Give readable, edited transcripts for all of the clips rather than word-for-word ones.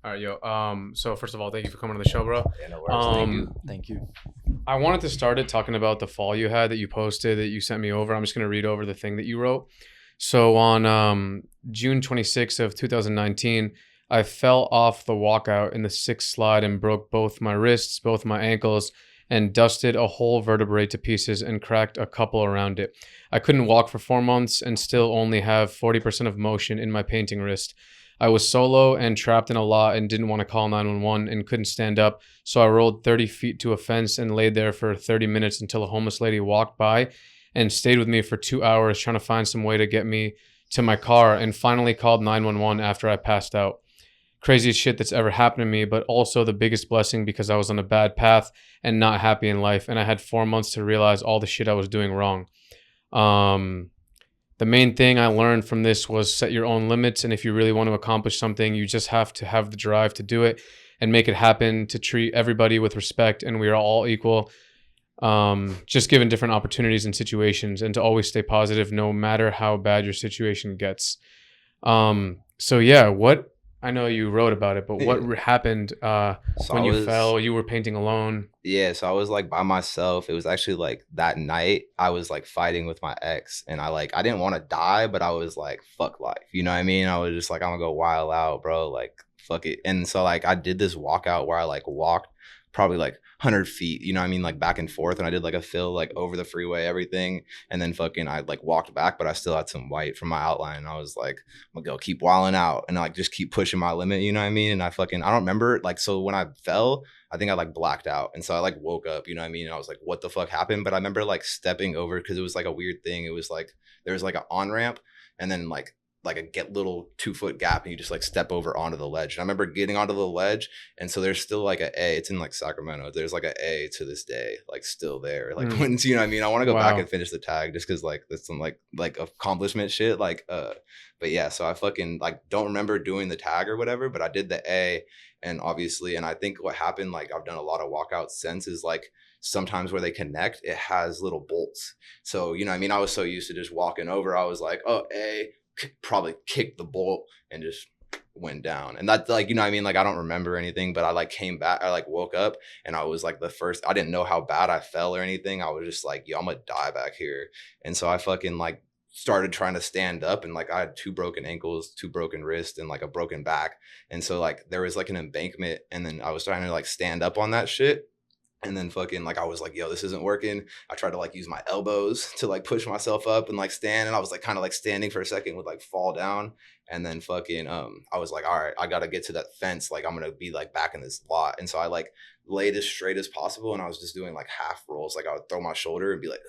All right, yo. So first of all, thank you for coming on the show, bro. Yeah, no worries. Thank you. Um, Thank you. I wanted to start it talking about the fall you had that you posted that you sent me over. I'm just gonna read over the thing that you wrote. So on June 26th of 2019, I fell off the walkout in the sixth slide and broke both my wrists, both my ankles, and dusted a whole vertebrae to pieces and cracked a couple around it. I couldn't walk for 4 months and still only have 40% of motion in my painting wrist. I was solo and trapped in a lot and didn't want to call 911 and couldn't stand up, so I rolled 30 feet to a fence and laid there for 30 minutes until a homeless lady walked by and stayed with me for 2 hours trying to find some way to get me to my car and finally called 911 after I passed out. Craziest shit that's ever happened to me, but also the biggest blessing because I was on a bad path and not happy in life, and I had 4 months to realize all the shit I was doing wrong. Um, the main thing I learned from this was set your own limits, and if you really want to accomplish something, you just have to have the drive to do it and make it happen, to treat everybody with respect, and we are all equal, just given different opportunities and situations, and to always stay positive no matter how bad your situation gets. So yeah, what I know you wrote about it, but what Yeah. happened So I when you was fell? You were painting alone. so I was like by myself. It was actually like that night I was like fighting with my ex and I didn't want to die, but I was like, fuck life. You know what I mean? I was just like, I'm gonna go wild out, bro. Like, fuck it. And so like I did this walkout where I like walked probably like 100 feet, you know what I mean? Like back and forth. And I did like a fill like over the freeway, everything. And then fucking I like walked back, but I still had some white from my outline. And I was like, I'm gonna go keep wilding out and like just keep pushing my limit, you know what I mean? And I don't remember like, so when I fell, I think I like blacked out. And so I like woke up, you know what I mean? And I was like, what the fuck happened? But I remember like stepping over because it was like a weird thing. It was like there was like an on ramp and then like a get little 2 foot gap and you just like step over onto the ledge. And I remember getting onto the ledge. And so there's still like it's in like Sacramento. There's like a to this day, like still there. Like Mm, when you know what I mean? I want to go back wow. and finish the tag just because like that's some like accomplishment shit. But yeah, so I fucking like don't remember doing the tag or whatever, but I did the A and obviously, and I think what happened, like I've done a lot of walkouts since, is like sometimes where they connect, it has little bolts. So, you know what I mean? I was so used to just walking over, I was like, oh, A, probably kicked the bolt and just went down. And that's like, you know what I mean? Like I don't remember anything, but I like came back, I like woke up and I was like I didn't know how bad I fell or anything. I was just like, yo, I'm gonna die back here. And so I fucking like started trying to stand up and like I had 2 broken ankles, 2 broken wrists, and like a broken back. And so like there was like an embankment and then I was trying to like stand up on that shit. And then fucking like I was like, yo, this isn't working. I tried to like use my elbows to like push myself up and like stand. And I was like kind of like standing for a second would like fall down. And then fucking I was like, all right, I gotta get to that fence. Like I'm gonna be like back in this lot. And so I like laid as straight as possible and I was just doing like half rolls. Like I would throw my shoulder and be like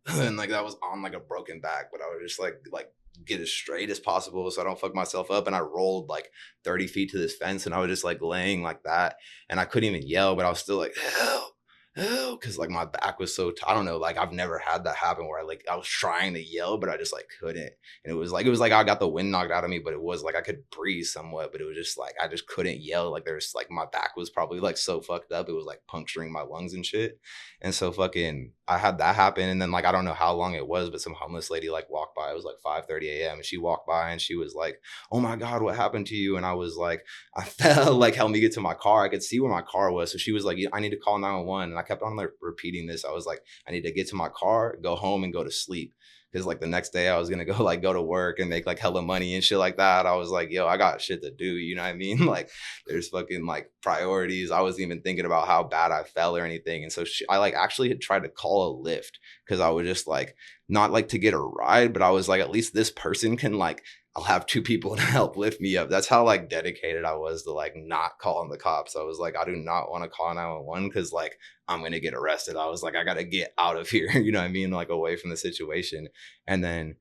and like that was on like a broken back, but I would just like get as straight as possible so I don't fuck myself up. And I rolled like 30 feet to this fence and I was just like laying like that. And I couldn't even yell, but I was still like, help, help. Cause like my back was so, I don't know, like I've never had that happen where I was trying to yell, but I just like couldn't. And it was like I got the wind knocked out of me, but it was like I could breathe somewhat, but it was just like I just couldn't yell. Like there's like my back was probably like so fucked up. It was like puncturing my lungs and shit. And so fucking I had that happen. And then like I don't know how long it was, but some homeless lady like walked by. It was like 5:30 a.m. And she walked by and she was like, oh my God, what happened to you? And I was like, I fell, like help me get to my car. I could see where my car was. So she was like, I need to call 911. And I kept on like repeating this. I was like, I need to get to my car, go home and go to sleep. Cause like the next day I was gonna go to work and make like hella money and shit like that. I was like, yo, I got shit to do. You know what I mean? Like there's fucking like priorities. I wasn't even thinking about how bad I fell or anything. And so I like actually had tried to call a Lyft because I was just like, not like to get a ride, but I was like, at least this person can like, I'll have 2 people to help lift me up. That's how like dedicated I was to like not calling the cops. I was like, I do not want to call 911 because like I'm gonna get arrested. I was like, I gotta get out of here. You know what I mean? Like away from the situation. And then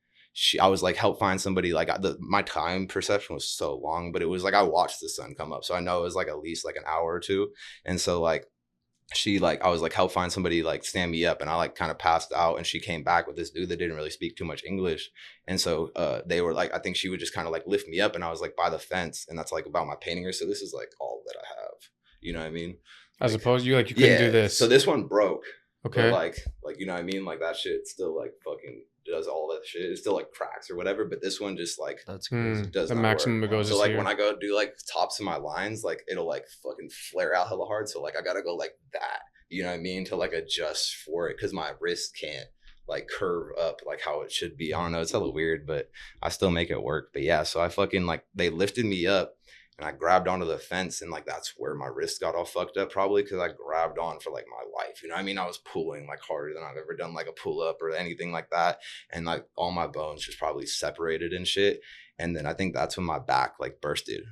I was like, help find somebody. Like my time perception was so long, but it was like I watched the sun come up, so I know it was like at least like an hour or two. And so like I was like, help find somebody, like stand me up. And I like kind of passed out and she came back with this dude that didn't really speak too much English. And so they were like, I think she would just kind of like lift me up and I was like by the fence and that's like about my painting her. So this is like all that I have. You know what I mean? As Like, opposed, you couldn't do yeah. So this. this one broke, but Okay. like, you know what I mean? Like that shit still like fucking does all that shit. It still like cracks or whatever, but this one just like That's crazy. does The not maximum work. it goes So is like here. when I go do like tops of my lines, like it'll like fucking flare out hella hard. So like I gotta go like that, you know what I mean, to like adjust for it because my wrist can't like curve up like how it should be. I don't know, it's hella weird, but I still make it work. But yeah, so I fucking like they lifted me up and I grabbed onto the fence and like that's where my wrist got all fucked up probably because I grabbed on for like my life. You know what I mean? I was pulling like harder than I've ever done like a pull up or anything like that. And like all my bones just probably separated and shit. And then I think that's when my back like bursted.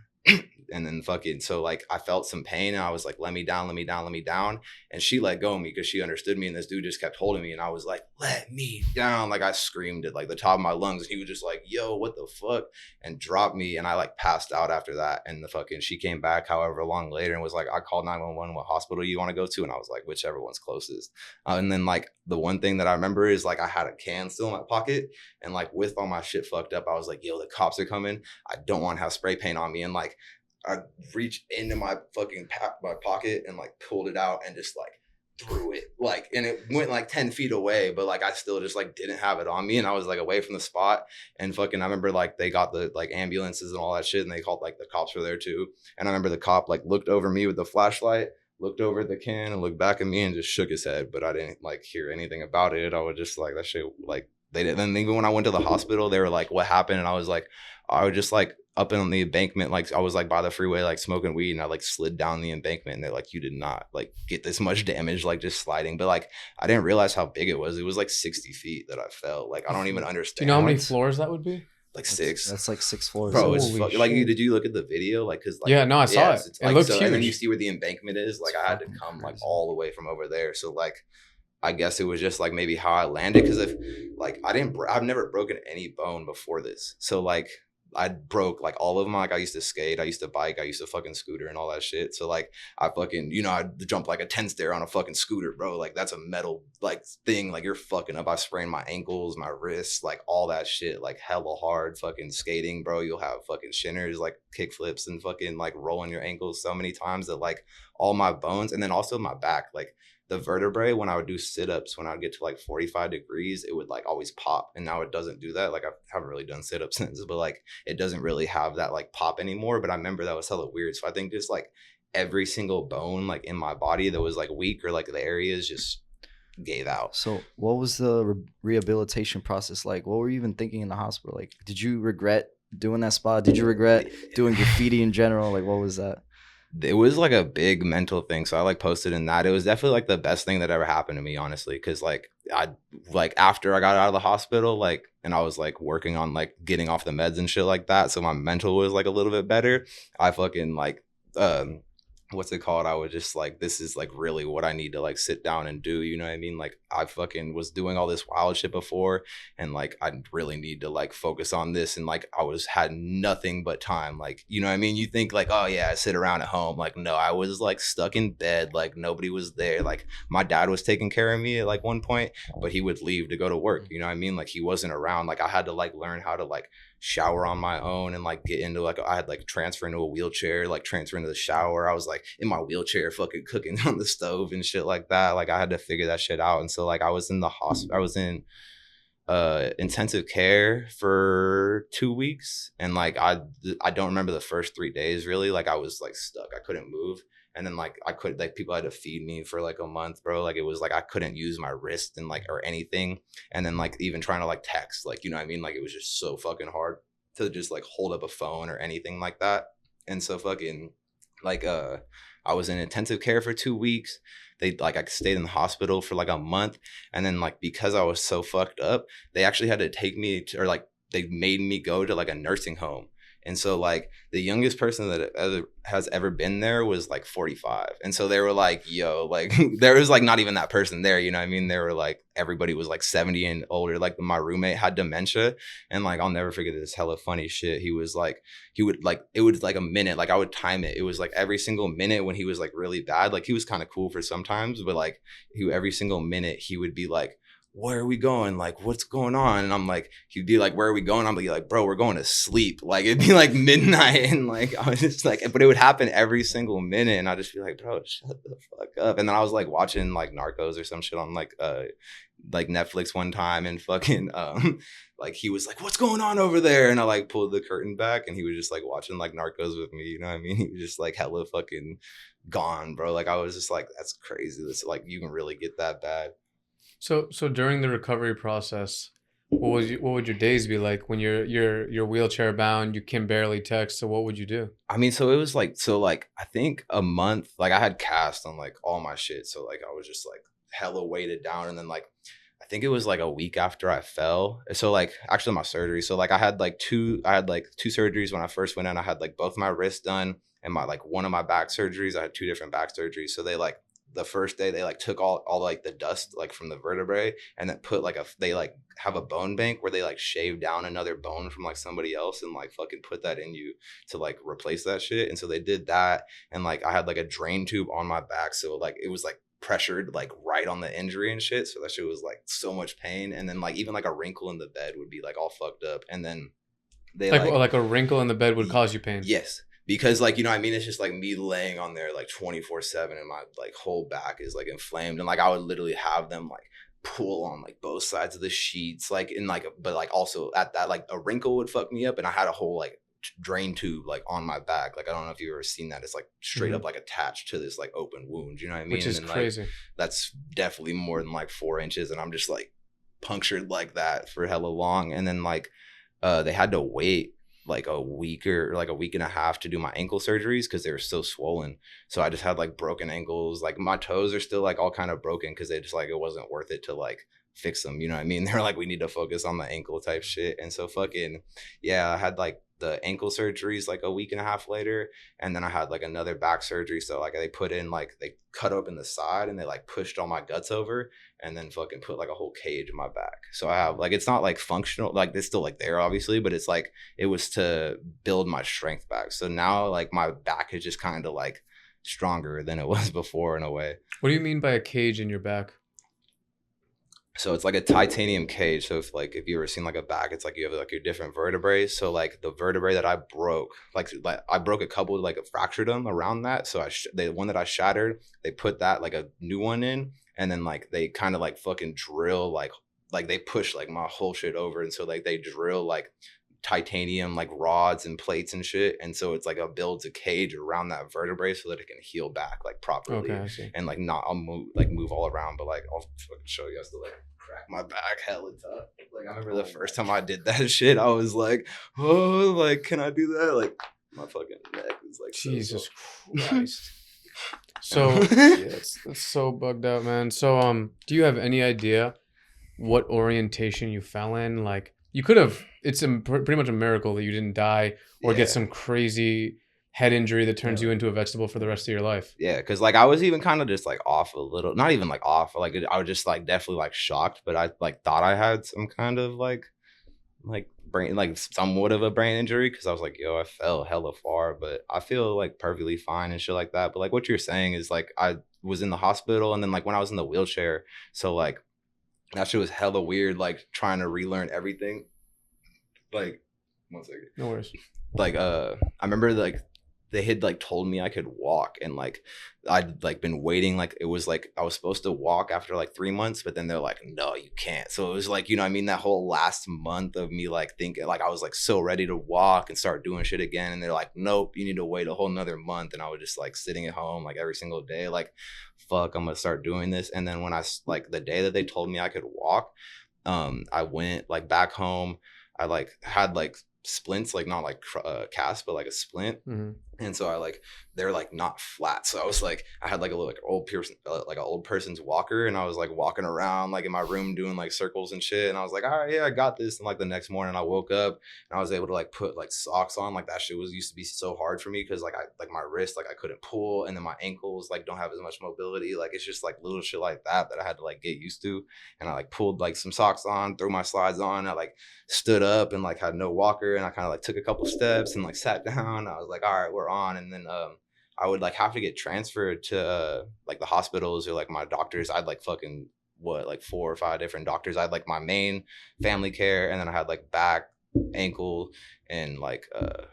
And then fucking so like I felt some pain and I was like, let me down, let me down, let me down. And she let go of me because she understood me and this dude just kept holding me and I was like, let me down. Like I screamed at like the top of my lungs and he was just like, yo, what the fuck? And dropped me and I like passed out after that. And the fucking she came back however long later and was like, I called 911. What hospital you want to go to? And I was like, whichever one's closest. And then like the one thing that I remember is like I had a can still in my pocket and like with all my shit fucked up, I was like, yo, the cops are coming. I don't want to have spray paint on me. And like I reached into my fucking my pocket and like pulled it out and just like threw it like, and it went like 10 feet away, but like I still just like didn't have it on me and I was like away from the spot. And fucking I remember like they got the like ambulances and all that shit and they called like the cops were there too. And I remember the cop like looked over me with the flashlight, looked over at the can and looked back at me and just shook his head, but I didn't like hear anything about it. I was just like, that shit like they didn't. Then even when I went to the hospital they were like, what happened? And I was just like up in the embankment, like I was like by the freeway like smoking weed and I like slid down the embankment and they're like, you did not like get this much damage like just sliding. But like I didn't realize how big it was. It was like 60 feet that I fell. Like I don't even Do understand. you know how many floors that would be? Like six. That's like 6 floors. Bro, it's Holy fucking like shit. did you look at the video? Like cause like Yeah, no, I saw it. It's, It like, looks so, and then you huge. see where the embankment is. Like It's I had to fucking come like crazy. all the way from over there. So like I guess it was just like maybe how I landed because if like I've never broken any bone before this. So like I broke like all of them. Like I used to skate, I used to bike, I used to fucking scooter and all that shit. So like I fucking, you know, I jump like a 10 stair on a fucking scooter, bro. Like that's a metal like thing. Like you're fucking up. I sprained my ankles, my wrists, like all that shit, like hella hard fucking skating, bro. You'll have fucking shinners, like kick flips and fucking like rolling your ankles so many times that like all my bones and then also my back, like the vertebrae when I would do sit-ups when I would get to like 45 degrees it would like always pop and now it doesn't do that. Like I haven't really done sit-ups since, but like it doesn't really have that like pop anymore. But I remember that was hella weird. So I think just like every single bone like in my body that was like weak or like the areas just gave out. So what was the rehabilitation process like? What were you even thinking in the hospital? Like, did you regret doing that spot? Did you regret doing graffiti in general? Like, what was that? It was like a big mental thing. So I like posted in that. It was definitely like the best thing that ever happened to me, honestly. Cause like I like after I got out of the hospital, like and I was like working on like getting off the meds and shit like that. So my mental was like a little bit better. I fucking like what's it called? I was just like, this is like really what I need to like sit down and do. You know what I mean? Like I fucking was doing all this wild shit before and like I really need to like focus on this. And like I had nothing but time. Like, you know what I mean? You think like, oh yeah, I sit around at home. Like, no, I was like stuck in bed. Like nobody was there. Like my dad was taking care of me at like one point, but he would leave to go to work. You know what I mean? Like he wasn't around. Like I had to like learn how to like shower on my own and like get into like I had like transfer into a wheelchair, like transfer into the shower. I was like in my wheelchair fucking cooking on the stove and shit like that. Like I had to figure that shit out. And so like I was in the hospital, I was in intensive care for 2 weeks and like I don't remember the first 3 days really. Like I was like stuck, I couldn't move. And then like I could like people had to feed me for like a month, bro. Like it was like I couldn't use my wrist and like or anything. And then like even trying to like text, like you know what I mean? Like it was just so fucking hard to just like hold up a phone or anything like that. And so fucking like I was in intensive care for 2 weeks. They like I stayed in the hospital for like a month. And then like because I was so fucked up, they actually had to take me to, or like they made me go to like a nursing home. And so like the youngest person that has ever been there was like 45. And so they were like, yo, like there was like not even that person there. You know what I mean? They were like, everybody was like 70 and older. Like my roommate had dementia. And like, I'll never forget this hella funny shit. He was like, he would like, it would like a minute, like I would time it. It was like every single minute when he was like really bad, like he was kind of cool for sometimes, but like every single minute he would be like, where are we going? Like, what's going on? And I'm like, he'd be like, where are we going? I'm like, bro, we're going to sleep. Like, it'd be like midnight. And like, I was just like, but it would happen every single minute. And I'd just be like, bro, shut the fuck up. And then I was like watching like Narcos or some shit on like Netflix one time, and fucking, like he was like, what's going on over there? And I like pulled the curtain back, and he was just like watching like Narcos with me. You know what I mean? He was just like hella fucking gone, bro. Like, I was just like, that's crazy. That's like, you can really get that bad. So during the recovery process, what would your days be like when you're wheelchair bound, you can barely text, so what would you do? I mean, so it was like, so like, I think a month, like I had cast on like all my shit. So like, I was just like hella weighted down. And then like, I think it was like a week after I fell. So like, actually my surgery. So like, I had like two surgeries when I first went in. I had like both my wrists done, and my, like one of my back surgeries, I had two different back surgeries. So they like, the first day they like took all like the dust like from the vertebrae, and then put like they like have a bone bank where they like shave down another bone from like somebody else and like fucking put that in you to like replace that shit. And so they did that, and like I had like a drain tube on my back, so like it was like pressured like right on the injury and shit, so that shit was like so much pain. And then like even like a wrinkle in the bed would be like all fucked up. And then they Like a wrinkle in the bed would cause you pain. yes, because like, you know what I mean, it's just like me laying on there like 24/7, and my like whole back is like inflamed. And like I would literally have them like pull on like both sides of the sheets, like in like but like also at that, like a wrinkle would fuck me up, and I had a whole like drain tube like on my back. Like, I don't know if you've ever seen that. It's like straight up like attached to this like open wound, you know what I mean? Which is and then crazy. like that's definitely more than like 4 inches, and I'm just like punctured like that for hella long. And then like they had to wait like a week or like a week and a half to do my ankle surgeries because they were still swollen. So I just had like broken ankles. Like my toes are still like all kind of broken because they just like, it wasn't worth it to like fix them. You know what I mean? They're like, we need to focus on the ankle type shit. And so fucking, yeah, I had like the ankle surgeries like a week and a half later. And then I had like another back surgery. So like they put in like, they cut open the side, and they like pushed all my guts over, and then fucking put like a whole cage in my back. So I have like, it's not like functional, like it's still like there obviously, but it's like, it was to build my strength back. So now like my back is just kind of like stronger than it was before in a way. What do you mean by a cage in your back? So it's like a titanium cage. So if you ever seen like a back, it's like you have like your different vertebrae. So like the vertebrae that I broke, like I broke a couple, like fractured them around that. So the one that I shattered, they put that like a new one in, and then like they kind of like fucking drill like they push like my whole shit over. And so like they drill like titanium like rods and plates and shit. And so it's like a builds a cage around that vertebrae so that it can heal back like properly. Okay, I see. And like I'll move all around, but like I'll fucking show you guys to like crack my back hella tough. Like I remember the first time I did that shit, I was like, oh, like, can I do that? Like my fucking neck was like Jesus so Christ. So Yes. that's so bugged out, man. So do you have any idea what orientation you fell in? Like you could have, it's pretty much a miracle that you didn't die or get some crazy head injury that turns you into a vegetable for the rest of your life. Yeah, because like I was even kind of just like off a little, not even like off, like I was just like definitely like shocked, but I like thought I had some kind of like brain, like somewhat of a brain injury, because I was like, yo, I fell hella far, but I feel like perfectly fine and shit like that. But like what you're saying is like I was in the hospital, and then like when I was in the wheelchair, so like that shit was hella weird, like trying to relearn everything. Like, one second. No worries. Like I remember like they had like told me I could walk, and like I'd like been waiting, like it was like I was supposed to walk after like 3 months, but then they're like, no, you can't. So it was like, you know what I mean, that whole last month of me like thinking like I was like so ready to walk and start doing shit again, and they're like, nope, you need to wait a whole nother month. And I was just like sitting at home like every single day, like, fuck, I'm gonna start doing this. And then when I like the day that they told me I could walk, I went like back home. I like had like splints, like not like cast, but like a splint. Mm-hmm. And so I like, they're like not flat. So I was like, I had like a little like old person, like an old person's walker, and I was like walking around like in my room doing like circles and shit. And I was like, all right, yeah, I got this. And like the next morning I woke up and I was able to like put like socks on. Like that shit was used to be so hard for me because like I like my wrist, like I couldn't pull, and then my ankles like don't have as much mobility. Like it's just like little shit like that I had to like get used to. And I like pulled like some socks on, threw my slides on. I like stood up and like had no walker, and I kind of like took a couple steps and like sat down. I was like, all right, we're on. And then I would like have to get transferred to like the hospitals or like my doctors. I'd like fucking like 4 or 5 different doctors. I had like my main family care, and then I had like back, ankle, and like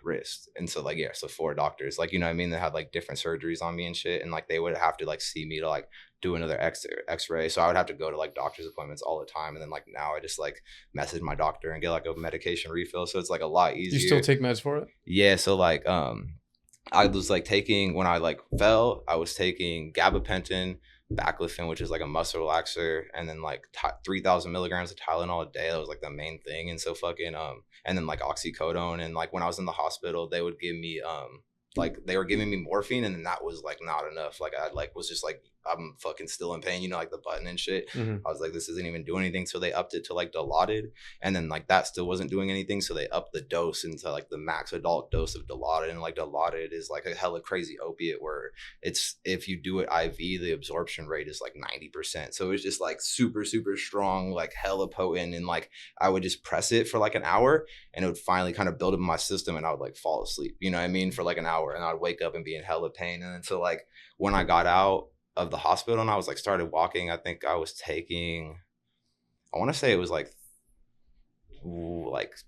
wrist. And so like, yeah, so 4 doctors, like, you know what I mean, they had like different surgeries on me and shit, and like they would have to like see me to like do another x-ray. So I would have to go to like doctor's appointments all the time, and then like now I just like message my doctor and get like a medication refill, so it's like a lot easier. You still take meds for it? Yeah, so like I was like taking, when I like fell, I was taking gabapentin, baclofen, which is like a muscle relaxer, and then like 3,000 milligrams of Tylenol a day. That was like the main thing. And so fucking and then like oxycodone. And like when I was in the hospital, they would give me like they were giving me morphine, and then that was like not enough. Like I like was just like, I'm fucking still in pain, you know, like the button and shit. Mhm. I was like, this isn't even doing anything. So they upped it to like Dilaudid, and then like that still wasn't doing anything. So they upped the dose into like the max adult dose of Dilaudid, and like Dilaudid is like a hella crazy opiate where it's, if you do it IV, the absorption rate is like 90%. So it's just like super super strong, like hella potent, and like I would just press it for like an hour, and it would finally kind of build up in my system, and I would like fall asleep, you know what I mean, for like an hour, and I'd wake up and be in hella pain. And then so like when I got out of the hospital and I was like started walking, I think I was taking, I want to say it was like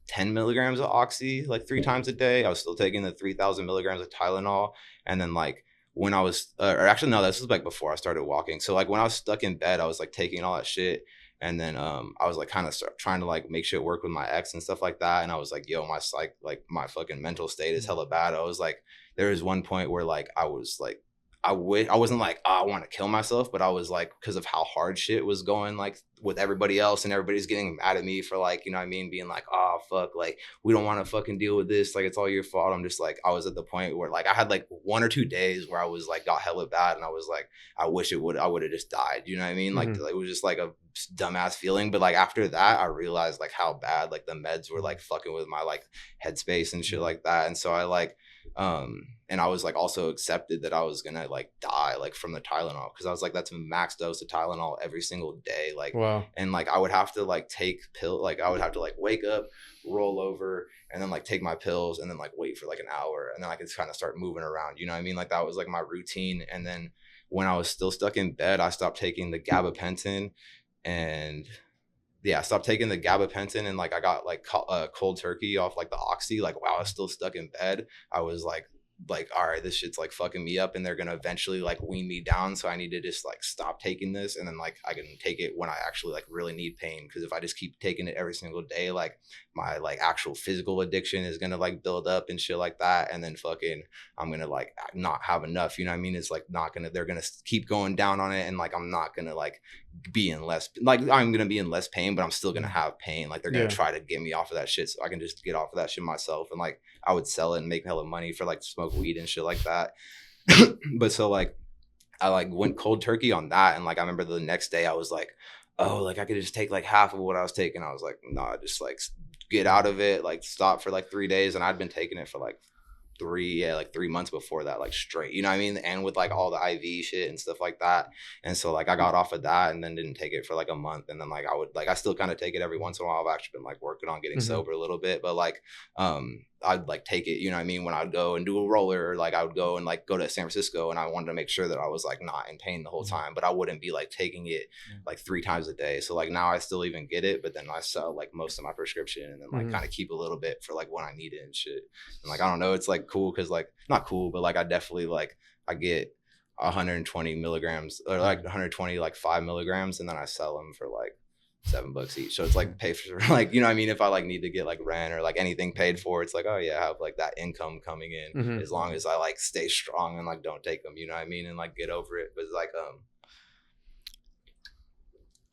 10 milligrams of oxy like 3 times a day. I was still taking the 3,000 milligrams of Tylenol. And then like when I was or actually no, this was like before I started walking. So like when I was stuck in bed, I was like taking all that shit. And then I was like kind of trying to like make shit work with my ex and stuff like that. And I was like, yo, my psych, like my fucking mental state is hella bad. I was like, there was one point where like I was like, I wasn't like, oh, I want to kill myself, but I was like, because of how hard shit was going, like with everybody else, and everybody's getting mad at me for like, you know what I mean, being like, oh fuck, like we don't want to fucking deal with this, like it's all your fault. I'm just like, I was at the point where like I had like 1 or 2 days where I was like got hella bad, and I was like, I wish I would have just died, you know what I mean? Like it was just like a dumbass feeling. But like after that, I realized like how bad like the meds were like fucking with my like headspace and shit like that. And so I like and I was like also accepted that I was gonna like die like from the Tylenol, because I was like, that's a max dose of Tylenol every single day, like Wow. and like I would have to like take like I would have to like wake up, roll over, and then like take my pills, and then like wait for like an hour, and then I could kind of start moving around, you know what I mean? Like that was like my routine. And then when I was still stuck in bed, I stopped taking the gabapentin, and yeah, I stopped taking the gabapentin, and like I got like cold turkey off like the oxy. Like while I was still stuck in bed, I was like, all right, this shit's like fucking me up, and they're gonna eventually like wean me down. So I need to just like stop taking this, and then like I can take it when I actually like really need pain. Because if I just keep taking it every single day, like my like actual physical addiction is gonna like build up and shit like that, and then fucking I'm gonna like not have enough. You know what I mean? It's like not gonna. They're gonna keep going down on it, and like I'm not gonna like be in less, like I'm gonna be in less pain, but I'm still gonna have pain. Like they're gonna try to get me off of that shit, so I can just get off of that shit myself. And like I would sell it and make hella money for like smoke weed and shit like that. But so like I like went cold turkey on that, and like I remember the next day I was like, oh, like I could just take like half of what I was taking. I was like, nah, just like get out of it, like stop for like 3 days. And I'd been taking it for like 3 months before that, like straight, you know what I mean? And with like all the IV shit and stuff like that. And so like I got off of that, and then didn't take it for like a month. And then like I would like, I still kind of take it every once in a while. I've actually been like working on getting sober a little bit, but like I'd like take it, you know what I mean, when I'd go and do a roller, or like I would go and like go to San Francisco, and I wanted to make sure that I was like not in pain the whole time, but I wouldn't be like taking it like 3 times a day. So like now I still even get it, but then I sell like most of my prescription, and then like kind of keep a little bit for like when I need it and shit. And like I don't know, it's like cool, because like not cool, but like I definitely like I get 120 milligrams, or like 120 like 5 milligrams, and then I sell them for like $7 each. So it's like pay for like, you know what I mean, if I like need to get like rent or like anything paid for, it's like, oh yeah, I have like that income coming in, as long as I like stay strong and like don't take them, you know what I mean, and like get over it. But it's like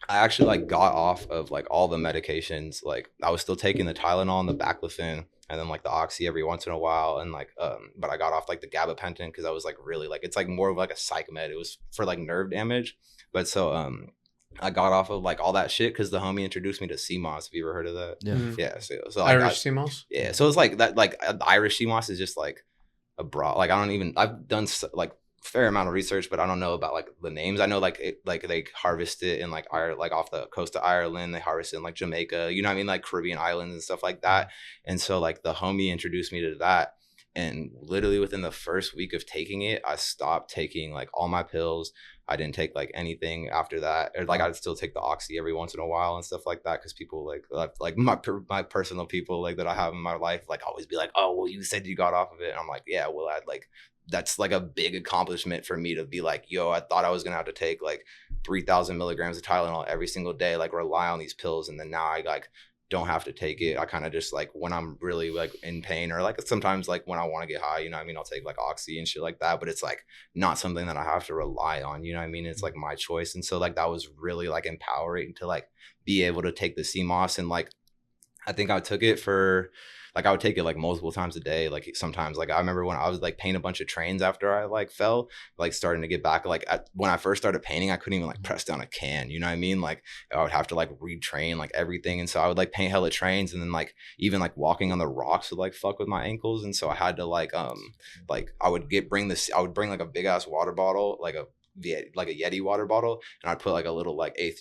I actually like got off of like all the medications. Like I was still taking the Tylenol and the baclofen, and then like the oxy every once in a while, and like but I got off like the gabapentin, because I was like really like, it's like more of like a psych med. It was for like nerve damage. But so I got off of like all that shit because the homie introduced me to CMOS. Have you ever heard of that? Yeah. So Irish CMOS. Yeah. So it's like that. Like the Irish CMOS is just like a broad. Like I've done like fair amount of research, but I don't know about like the names. I know like like they harvest it in like like off the coast of Ireland. They harvest it in like Jamaica. You know what I mean? Like Caribbean islands and stuff like that. And so like the homie introduced me to that. And literally within the first week of taking it, I stopped taking like all my pills. I didn't take like anything after that, or like I'd still take the oxy every once in a while and stuff like that, because people like my personal people like that I have in my life like always be like, oh well, you said you got off of it, and I'm like, yeah, well, I'd like, that's like a big accomplishment for me to be like, yo, I thought I was gonna have to take like 3,000 milligrams of Tylenol every single day, like rely on these pills, and then now I like don't have to take it. I kind of just like when I'm really like in pain, or like sometimes like when I want to get high, you know what I mean, I'll take like oxy and shit like that, but it's like not something that I have to rely on, you know what I mean? It's like my choice. And so like that was really like empowering to like be able to take the CMOS. And like I think I took it for like, I would take it like multiple times a day. Like sometimes, like I remember when I was like painting a bunch of trains after I like fell, like starting to get back, like when I first started painting, I couldn't even like press down a can, you know what I mean? Like I would have to like retrain like everything. And so I would like paint hella trains, and then like even like walking on the rocks would like fuck with my ankles. And so I had to like I would bring like a big ass water bottle, like a Yeti water bottle, and I'd put like a little like eighth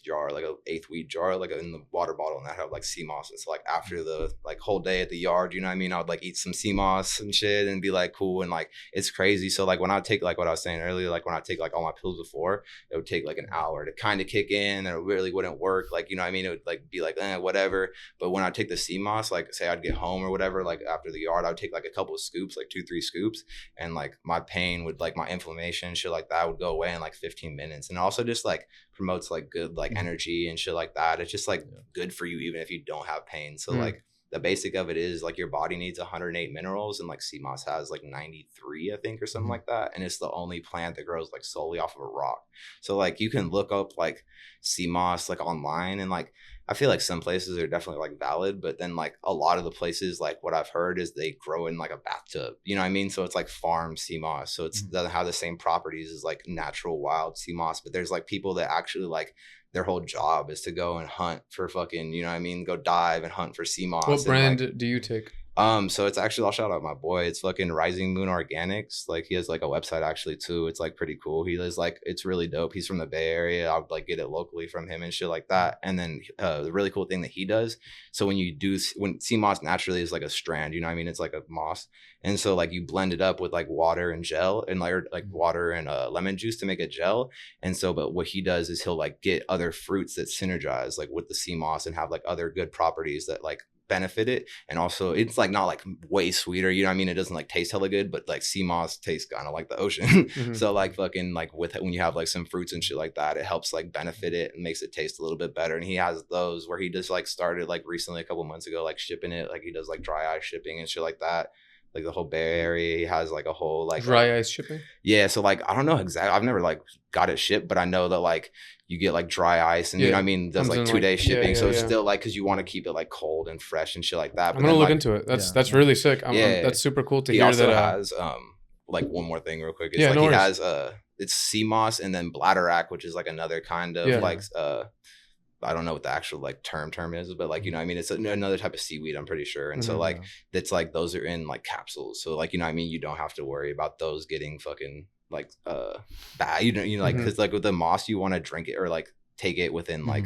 weed jar like in the water bottle, and I'd have like sea moss. And so like after the like whole day at the yard, you know what I mean, I would like eat some sea moss and shit and be like cool. And like it's crazy. So like when I take like what I was saying earlier, like when I take like all my pills before, it would take like an hour to kind of kick in, and it really wouldn't work, like, you know what I mean, it would like be like whatever. But when I take the sea moss, like say I'd get home or whatever, like after the yard, I would take like a couple of scoops, like 2-3 scoops, and like my pain would, like my inflammation shit like that would go away in like 15 minutes. And also just like promotes like good like energy and shit like that. It's just like good for you even if you don't have pain. So like the basic of it is like your body needs 108 minerals, and like sea moss has like 93, I think, or something like that. And it's the only plant that grows like solely off of a rock. So like you can look up like sea moss like online, and like I feel like some places are definitely like valid, but then like a lot of the places, like what I've heard is they grow in like a bathtub, you know what I mean? So it's like farm sea moss. So it's doesn't have the same properties as like natural wild sea moss, but there's like people that actually like their whole job is to go and hunt for fucking, you know what I mean? Go dive and hunt for sea moss. What brand like, do you take? So it's actually, I'll shout out my boy. It's fucking Rising Moon Organics. Like he has like a website actually too. It's like pretty cool. He is like, it's really dope. He's from the Bay Area. I would like get it locally from him and shit like that. And then the really cool thing that he does. So when sea moss naturally is like a strand, you know what I mean? It's like a moss. And so like you blend it up with like water and gel, and like water and lemon juice to make a gel. And so, but what he does is he'll like get other fruits that synergize like with the sea moss and have like other good properties that like benefit it. And also it's like not like way sweeter, you know what I mean? It doesn't like taste hella good, but like sea moss tastes kind of like the ocean. So like fucking like with when you have like some fruits and shit like that, it helps like benefit it and makes it taste a little bit better. And he has those where he just like started like recently a couple months ago like shipping it, like he does like dry ice shipping and shit like that. Like the whole Bay Area, he has like a whole like dry ice shipping. Yeah, so like I don't know exactly. I've never like got it shipped, but I know that like you get like dry ice, and you know what I mean. Does like 2-day shipping, so it's still like because you want to keep it like cold and fresh and shit like that. But I'm gonna look like, into it. That's really sick. That's super cool to hear. He also that has like one more thing real quick. It's like he has it's sea moss and then bladderwrack, which is like another kind of like I don't know what the actual like term is, but like, you know what I mean, it's another type of seaweed, I'm pretty sure. And so like that's like those are in like capsules, so like, you know what I mean, you don't have to worry about those getting fucking like bad, you know like because like with the moss you want to drink it or like take it within like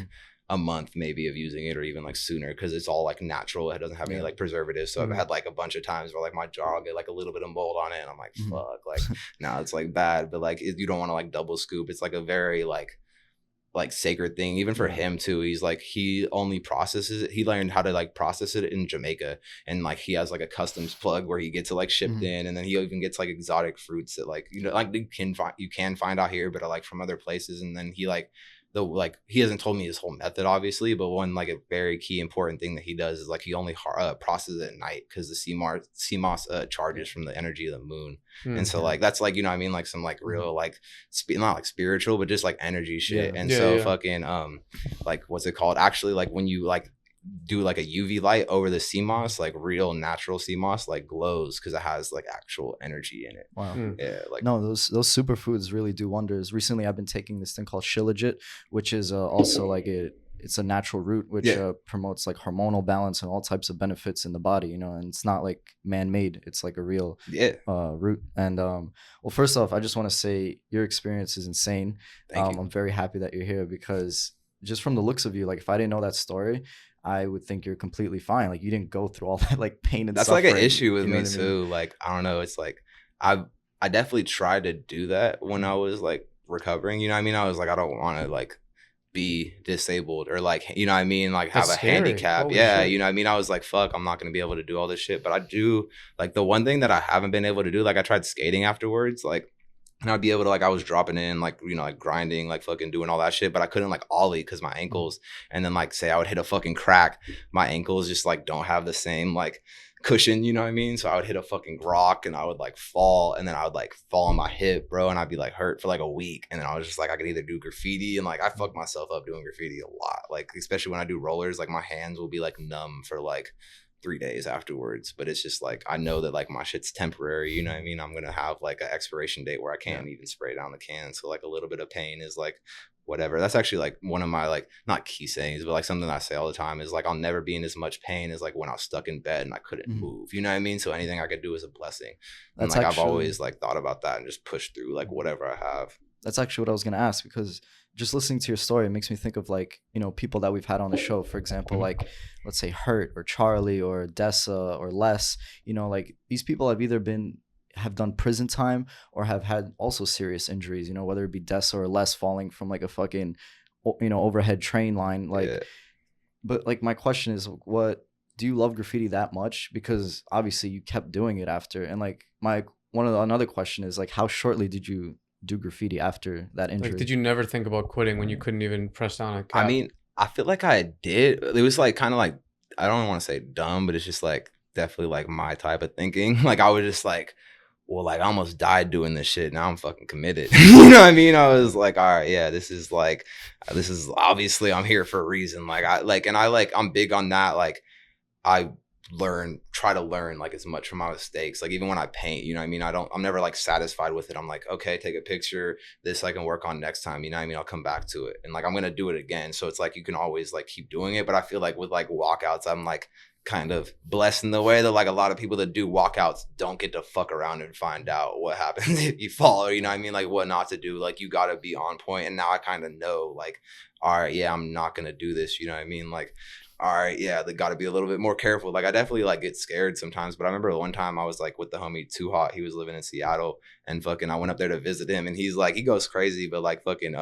a month maybe of using it, or even like sooner, because it's all like natural. It doesn't have any like preservatives. So I've had like a bunch of times where like my jaw will get like a little bit of mold on it, and I'm like fuck, like now it's like bad. But like you don't want to like double scoop. It's like a very like sacred thing even for him too. He's like, he only processes it, he learned how to like process it in Jamaica, and like he has like a customs plug where he gets it like shipped in, and then he even gets like exotic fruits that like, you know, like you can find out here but are like from other places. And then he like he hasn't told me his whole method obviously, but one like a very key important thing that he does is like he only processes it at night, because the sea moss charges from the energy of the moon. And so like that's like, you know what I mean, like some like real like not like spiritual but just like energy shit. And fucking like what's it called, actually, like when you like do like a UV light over the sea moss, like real natural sea moss like glows because it has like actual energy in it. Wow. Yeah, like no, those superfoods really do wonders. Recently I've been taking this thing called Shilajit, which is also like it's a natural root which promotes like hormonal balance and all types of benefits in the body, you know, and it's not like man-made, it's like a real root. And well, first off, I just want to say your experience is insane. Thank you. I'm very happy that you're here, because just from the looks of you, like if I didn't know that story, I would think you're completely fine. Like you didn't go through all that like pain and That's suffering. like an issue with you know me what I mean? too. Like I don't know. It's like I definitely tried to do that when I was like recovering. You know what I mean? I was like, I don't want to like be disabled or like, you know what I mean, like have That's a scary. handicap. Holy Yeah, shit. you know what I mean? I was like, fuck, I'm not gonna be able to do all this shit. But I do like the one thing that I haven't been able to do, like I tried skating afterwards, like and I'd be able to like I was dropping in like you know like grinding like fucking doing all that shit, but I couldn't like ollie because my ankles. And then like say I would hit a fucking crack, my ankles just like don't have the same like cushion, you know what I mean? So I would hit a fucking rock and I would like fall, and then I would like fall on my hip, bro, and I'd be like hurt for like a week. And then I was just like I could either do graffiti, and like I fucked myself up doing graffiti a lot, like especially when I do rollers, like my hands will be like numb for like 3 days afterwards. But it's just like I know that like my shit's temporary, you know what I mean? I'm gonna have like an expiration date where I can't even spray down the can, so like a little bit of pain is like whatever. That's actually like one of my like not key sayings, but like something I say all the time is like I'll never be in as much pain as like when I was stuck in bed and I couldn't move, you know what I mean? So anything I could do is a blessing. And That's like actually, I've always like thought about that and just pushed through like whatever I have. that's actually what I was gonna ask, because just listening to your story, it makes me think of like, you know, people that we've had on the show, for example, like let's say Hurt or Charlie or Dessa or Les, you know, like these people have done prison time or have had also serious injuries, you know, whether it be Dessa or Les falling from like a fucking, you know, overhead train line. Like, Yeah. but like my question is, what do you love graffiti that much? Because obviously you kept doing it after. And like another question is like, how shortly did you do graffiti after that injury? Like, did you never think about quitting when you couldn't even press down a cap? I mean, I feel like I did. It was like kind of like I don't want to say dumb, but it's just like definitely like my type of thinking. Like I was just like, well, like I almost died doing this shit. Now I'm fucking committed. You know what I mean? I was like, all right, yeah, this is obviously I'm here for a reason. Like I'm big on that. Like I try to learn like as much from my mistakes. Like even when I paint, you know what I mean? I'm never like satisfied with it. I'm like, okay, take a picture. This I can work on next time. You know what I mean? I'll come back to it. And like, I'm going to do it again. So it's like, you can always like keep doing it. But I feel like with like walkouts, I'm like kind of blessed in the way that like a lot of people that do walkouts don't get to fuck around and find out what happens if you fall, or you know what I mean? Like what not to do. Like you got to be on point. And now I kind of know like, all right, yeah, I'm not going to do this. You know what I mean? Like, all right, yeah, they got to be a little bit more careful. Like I definitely like get scared sometimes, but I remember one time I was like with the homie Too Hot. He was living in Seattle, and fucking I went up there to visit him, and he's like, he goes crazy, but like fucking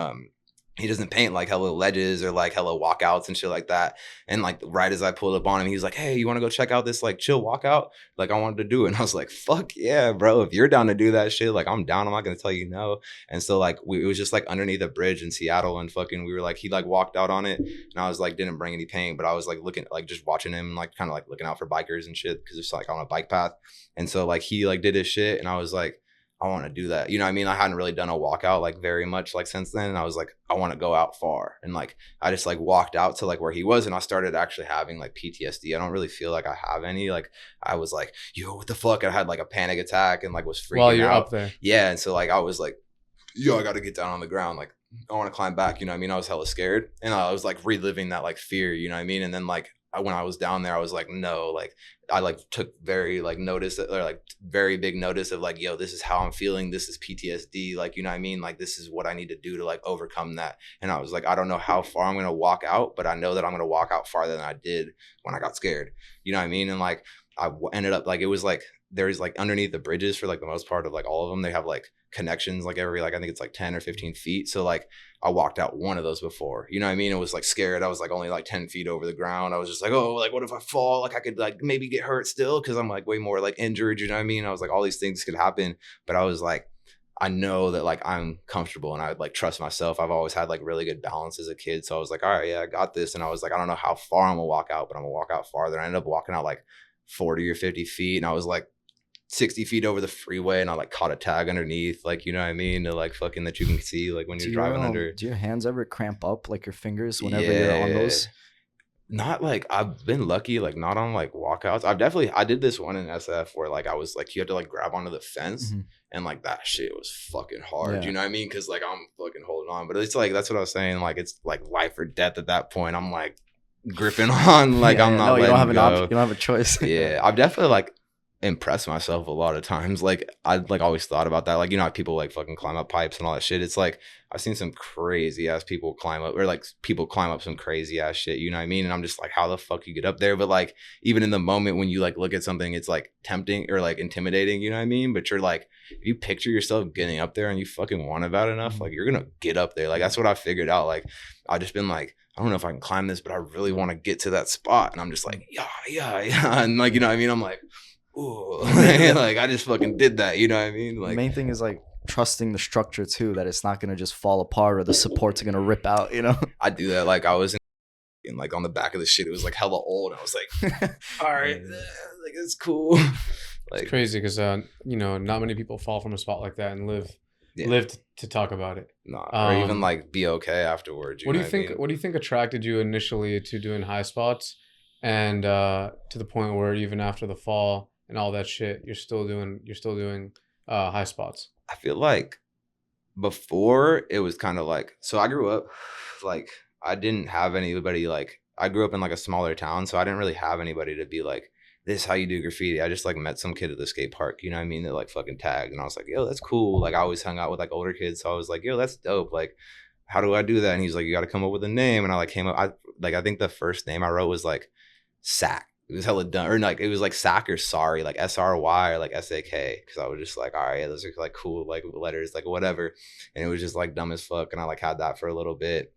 he doesn't paint like hella ledges or like hella walkouts and shit like that. And like right as I pulled up on him, he was like, hey, you want to go check out this like chill walkout? Like I wanted to do it. And I was like, fuck yeah, bro. If you're down to do that shit, like I'm down. I'm not going to tell you no. And so like it was just like underneath a bridge in Seattle, and fucking we were like, he like walked out on it, and I was like, didn't bring any paint, but I was like looking, like just watching him, like kind of like looking out for bikers and shit, because it's like on a bike path. And so like he like did his shit, and I was like, I want to do that. You know what I mean? I hadn't really done a walkout like very much like since then. And I was like, I want to go out far. And like, I just like walked out to like where he was, and I started actually having like PTSD. I don't really feel like I have any. Like I was like, yo, what the fuck? I had like a panic attack and like was freaking out. While you're up there. Yeah. And so like, I was like, yo, I got to get down on the ground. Like I want to climb back. You know what I mean? I was hella scared, and I was like reliving that like fear, you know what I mean? And then like, when I was down there, I was like, no, like I like took very like notice or like very big notice of like, yo, this is how I'm feeling. This is PTSD. Like, you know what I mean? Like, this is what I need to do to like overcome that. And I was like, I don't know how far I'm going to walk out, but I know that I'm going to walk out farther than I did when I got scared. You know what I mean? And like, I ended up like, it was like, there's like underneath the bridges for like the most part of like all of them, they have like connections like every like I think it's like 10 or 15 feet. So like I walked out one of those before, you know what I mean? It was like scared. I was like only like 10 feet over the ground. I was just like, oh, like what if I fall? Like I could like maybe get hurt still, because I'm like way more like injured, you know what I mean? I was like, all these things could happen, but I was like, I know that like I'm comfortable and I would like trust myself. I've always had like really good balance as a kid. So I was like, all right, yeah, I got this. And I was like, I don't know how far I'm gonna walk out, but I'm gonna walk out farther. I ended up walking out like 40 or 50 feet, and I was like 60 feet over the freeway, and I like caught a tag underneath, like, you know what I mean, to like fucking that you can see like when you're driving under. Do your hands ever cramp up like your fingers whenever you're on those? Not like, I've been lucky, like not on like walkouts. I did this one in SF where like I was like, you had to like grab onto the fence, and like that shit was fucking hard, you know what I mean? Because like I'm fucking holding on, but it's like, that's what I was saying, like it's like life or death at that point. I'm like gripping on, like I'm not. No, you don't have go. You don't have a choice. Yeah, I've definitely like impress myself a lot of times. Like I like always thought about that. Like, you know how people like fucking climb up pipes and all that shit. It's like I've seen some crazy ass people climb up, or like people climb up some crazy ass shit, you know what I mean? And I'm just like, how the fuck you get up there? But like even in the moment when you like look at something, it's like tempting or like intimidating, you know what I mean? But you're like, if you picture yourself getting up there and you fucking want it bad enough, like you're gonna get up there. Like that's what I figured out. Like I've just been like, I don't know if I can climb this, but I really want to get to that spot. And I'm just like, yeah. And like, you know what I mean? I'm like, ooh, like I just fucking did that, you know what I mean? Like the main thing is like trusting the structure too, that it's not gonna just fall apart or the supports are gonna rip out, you know. I do that. Like I was in like on the back of the shit, it was like hella old, and I was like, all right, like it's cool. Like it's crazy because you know, not many people fall from a spot like that and live to talk about it. Or even like be okay afterwards. What do you think? I mean? What do you think attracted you initially to doing high spots, and to the point where even after the fall and all that shit, you're still doing high spots? I feel like before it was kind of like, so I grew up like I didn't have anybody, like I grew up in like a smaller town, so I didn't really have anybody to be like, this is how you do graffiti. I just like met some kid at the skate park, you know what I mean, that like fucking tagged, and I was like, yo, that's cool. Like I always hung out with like older kids, so I was like, yo, that's dope. Like how do I do that? And he's like, you got to come up with a name. And I like came up, I think the first name I wrote was like Sack. It was hella dumb, or like it was like Sack or Sorry, like SRY or like SAK, because I was just like, all right, yeah, those are like cool like letters, like whatever. And it was just like dumb as fuck, and I like had that for a little bit.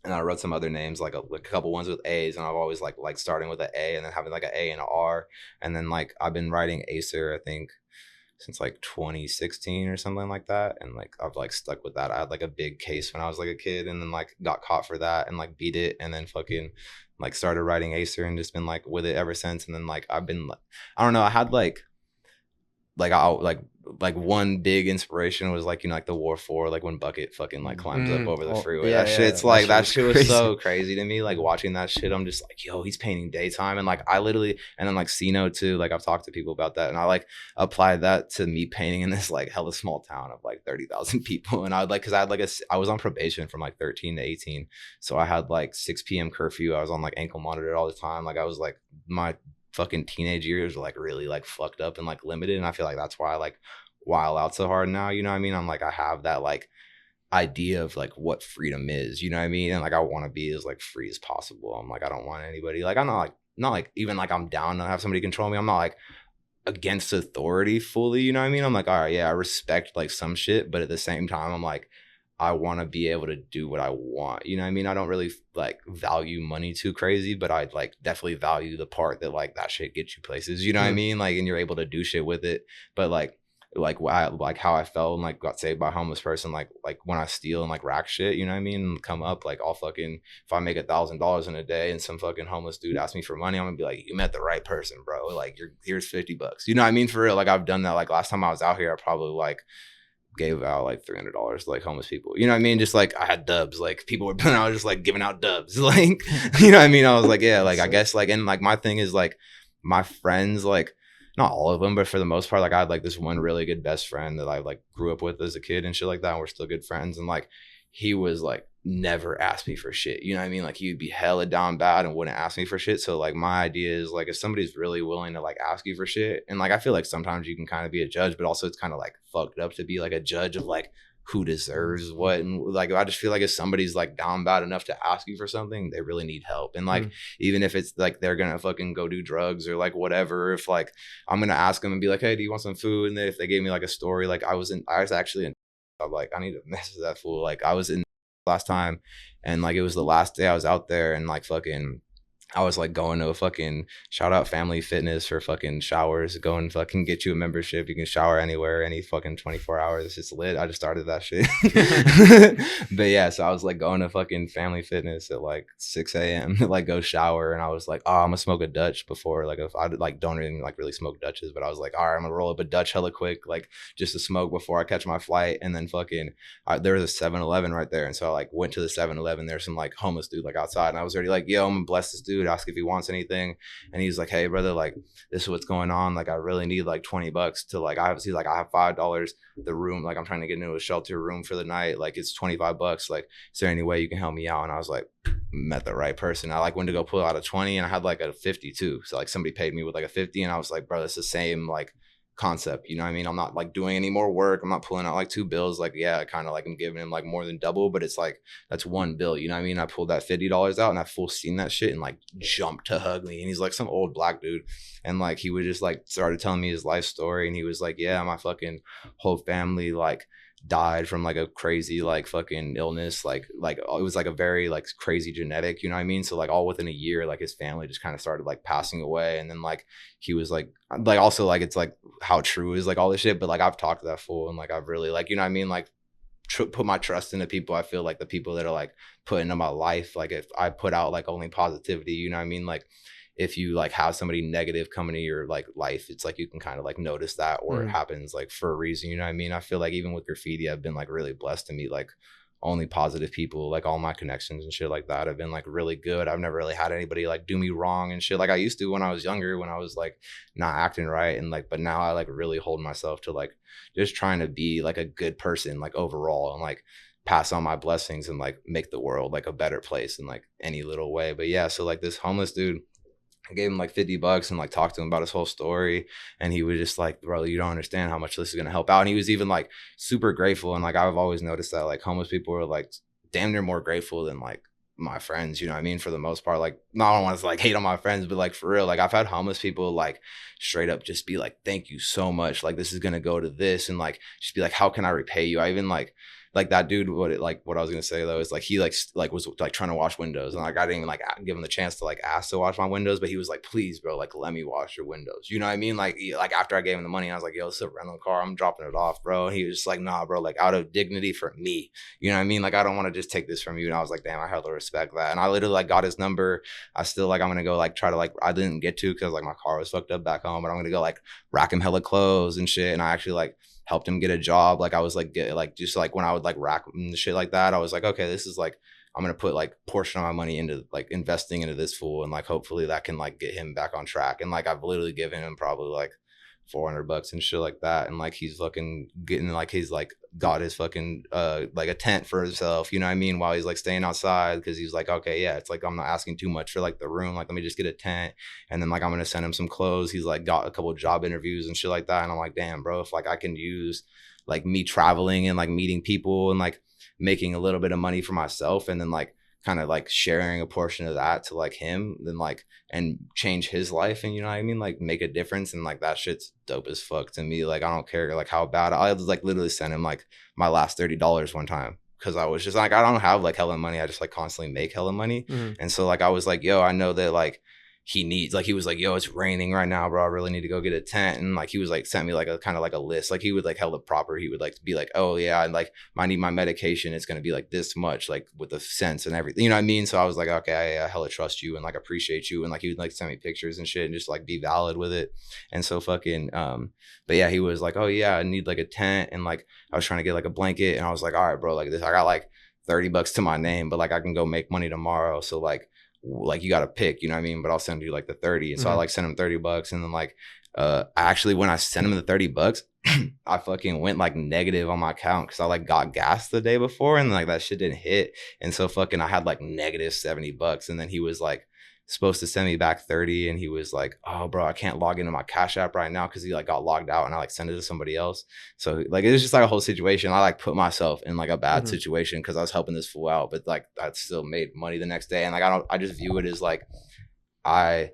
And I wrote some other names, like a couple ones with A's, and I've always like starting with an A and then having like an A and an R. And then like I've been writing ACER, I think, since like 2016 or something like that. And like I've like stuck with that. I had like a big case when I was like a kid, and then like got caught for that and like beat it, and then fucking like started writing ACER and just been like with it ever since. And then like I've been like, I don't know, I had like one big inspiration was like, you know, like the War 4, like when Bucket fucking like climbs up over the freeway. Yeah, that shit's like, that shit was crazy. so crazy to me. Like watching that shit, I'm just like, yo, he's painting daytime. And like I literally, and then like Sino too, like I've talked to people about that, and I like applied that to me painting in this like hella small town of like 30,000 people. And I would like, cause I had like I was on probation from like 13 to 18, so I had like 6 p.m. curfew. I was on like ankle monitor all the time. Like I was like, my fucking teenage years were like really like fucked up and like limited, and I feel like that's why I like wild out so hard now, you know what I mean? I'm like, I have that like idea of like what freedom is, you know what I mean? And like I want to be as like free as possible. I'm like, I don't want anybody, like I'm not like even like I'm down to have somebody control me. I'm not like against authority fully, you know what I mean? I'm like, all right, yeah, I respect like some shit, but at the same time I'm like, I want to be able to do what I want, you know what I mean? I don't really like value money too crazy, but I like definitely value the part that like that shit gets you places, you know what I mean? Like, and you're able to do shit with it. But like how I felt and like got saved by a homeless person, like when I steal and like rack shit, you know what I mean, and come up, like I'll fucking, if I make $1,000 in a day and some fucking homeless dude asks me for money, I'm gonna be like, you met the right person, bro. Like here's $50, you know what I mean? For real. Like I've done that. Like last time I was out here, I probably like gave out like $300 to like homeless people, you know what I mean? Just like I had dubs, like people were I was just like giving out dubs, like you know what I mean? I was like, yeah, like I guess like, and like my thing is like my friends, like not all of them, but for the most part, like I had like this one really good best friend that I like grew up with as a kid and shit like that, and we're still good friends. And like he was like never asked me for shit, you know what I mean? Like he would be hella down bad and wouldn't ask me for shit. So like my idea is like if somebody's really willing to like ask you for shit, and like I feel like sometimes you can kind of be a judge, but also it's kind of like fucked up to be like a judge of like who deserves what. And like I just feel like if somebody's like down bad enough to ask you for something, they really need help. And like even if it's like they're gonna fucking go do drugs or like whatever, if like I'm gonna ask them and be like, hey, do you want some food? And then if they gave me like a story, like I was actually in, I'm like, I need to message that fool. Like I was in last time, and like it was the last day I was out there, and like fucking I was like going to a fucking shout out Family Fitness for fucking showers. Go and fucking get you a membership. You can shower anywhere, any fucking 24 hours. It's just lit. I just started that shit. But yeah, so I was like going to fucking Family Fitness at like 6 a.m. to like go shower. And I was like, oh, I'm gonna smoke a Dutch before. Like if I like don't even like really smoke Dutches, but I was like, all right, I'm gonna roll up a Dutch hella quick, like just to smoke before I catch my flight. And then fucking there was a 7-Eleven right there. And so I like went to the 7-Eleven. There's some like homeless dude like outside. And I was already like, yo, I'm gonna bless this dude, ask if he wants anything. And he's like, hey brother, like this is what's going on, like I really need like $20 to like, he's like, I have $5, the room, like I'm trying to get into a shelter room for the night, like it's $25, like is there any way you can help me out? And I was like, met the right person. I like went to go pull out a 20 and I had like a 50 too. So like somebody paid me with like a 50 and I was like, bro, it's the same like concept. You know what I mean? I'm not like doing any more work. I'm not pulling out like two bills. Like, yeah, I kind of like I'm giving him like more than double, but it's like that's one bill. You know what I mean? I pulled that $50 out and I full seen that shit and like jumped to hug me. And he's like some old black dude. And like he was just like started telling me his life story. And he was like, yeah, my fucking whole family like died from like a crazy like fucking illness, like it was like a very like crazy genetic, you know what I mean? So like all within a year, like his family just kind of started like passing away. And then like he was like also like it's like how true is like all this shit, but like I've talked to that fool and like I've really like, you know what I mean, like put my trust into people. I feel like the people that are like put into my life, like if I put out like only positivity, you know what I mean, like if you like have somebody negative coming to your like life, it's like you can kind of like notice that, or it happens like for a reason, you know what I mean? I feel like even with graffiti, I've been like really blessed to meet like only positive people. Like all my connections and shit like that have been like really good. I've never really had anybody like do me wrong and shit like I used to when I was younger, when I was like not acting right. And like, but now I like really hold myself to like just trying to be like a good person like overall, and like pass on my blessings and like make the world like a better place in like any little way. But yeah, so like this homeless dude, I gave him like $50 and like talked to him about his whole story. And he was just like, bro, you don't understand how much this is going to help out. And he was even like super grateful. And like, I've always noticed that like homeless people are like damn near more grateful than like my friends, you know what I mean? For the most part, like, no, I don't want to like hate on my friends, but like for real, like I've had homeless people like straight up just be like, thank you so much. Like this is going to go to this. And like, just be like, how can I repay you? I even like that dude, what I was gonna say though is like he was like trying to wash windows, and like I didn't even like give him the chance to like ask to wash my windows, but he was like, please bro, like let me wash your windows, you know what I mean? Like after I gave him the money, I was like, yo, it's a rental car, I'm dropping it off, bro. And he was just like, nah bro, like out of dignity for me, you know what I mean? Like I don't want to just take this from you. And I was like, damn, I hella respect that. And I literally like got his number. I still like I'm gonna go like try to like, I didn't get to because like my car was fucked up back home, but I'm gonna go like rack him hella clothes and shit. And I actually like helped him get a job. Like I was like just like when I would like rack and shit like that, I was like, okay, this is like I'm gonna put like portion of my money into like investing into this fool, and like hopefully that can like get him back on track. And like I've literally given him probably like $400 and shit like that, and like he's fucking getting like he's like got his fucking like a tent for himself, you know what I mean, while he's like staying outside, because he's like, okay, yeah, it's like I'm not asking too much for like the room, like let me just get a tent, and then like I'm gonna send him some clothes. He's like got a couple of job interviews and shit like that, and I'm like, damn bro, if like I can use like me traveling and like meeting people and like making a little bit of money for myself, and then like kind of like sharing a portion of that to like him, then like and change his life, and you know what I mean, like make a difference. And like that shit's dope as fuck to me. Like I don't care like how bad. I was like literally sent him like my last $30 one time, because I was just like, I don't have like hella money, I just like constantly make hella money. And so like I was like, yo, I know that like he needs, like he was like, yo, it's raining right now bro, I really need to go get a tent. And like he was like sent me like a kind of like a list, like he would like hella proper, he would like be like, oh yeah, and like I need my medication, it's gonna be like this much, like with the cents and everything, you know what I mean? So I was like, okay, I hella trust you and like appreciate you. And like he would like send me pictures and shit and just like be valid with it. And so fucking but yeah, he was like, oh yeah, I need like a tent, and like I was trying to get like a blanket, and I was like, all right bro, like this, I got like $30 to my name, but like I can go make money tomorrow, so like you got to pick, you know what I mean? But I'll send you like the 30. And so I like sent him $30. And then like, actually when I sent him the $30, I fucking went like negative on my account, because I like got gas the day before, and like that shit didn't hit. And so fucking I had like negative $70. And then he was like supposed to send me back 30, and he was like, oh bro, I can't log into my Cash App right now, because he like got logged out, and I like sent it to somebody else. So like it was just like a whole situation. I like put myself in like a bad situation because I was helping this fool out, but like I still made money the next day. And like I just view it as like I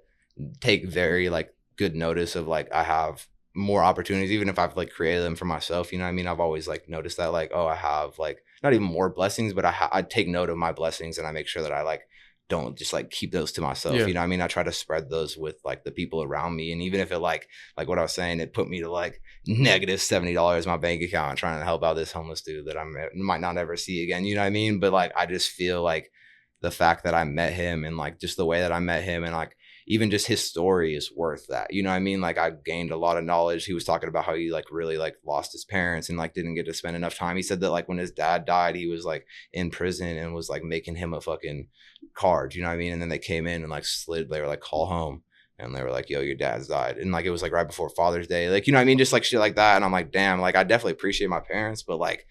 take very like good notice of like I have more opportunities, even if I've like created them for myself, you know what I mean? I've always like noticed that like, oh, I have like not even more blessings, but I take note of my blessings, and I make sure that I like don't just like keep those to myself. You know what I mean? I try to spread those with like the people around me. And even if it like what I was saying, it put me to like negative $70 in my bank account trying to help out this homeless dude that I might not ever see again, you know what I mean? But like I just feel like the fact that I met him, and like just the way that I met him, and like even just his story is worth that, you know what I mean? Like I gained a lot of knowledge. He was talking about how he like really like lost his parents and like didn't get to spend enough time. He said that like when his dad died, he was like in prison and was like making him a fucking card, you know what I mean? And then they came in and like they were like, call home, and they were like, yo, your dad's died. And like it was like right before Father's Day, like, you know what I mean? Just like shit like that. And I'm like, damn, like I definitely appreciate my parents, but like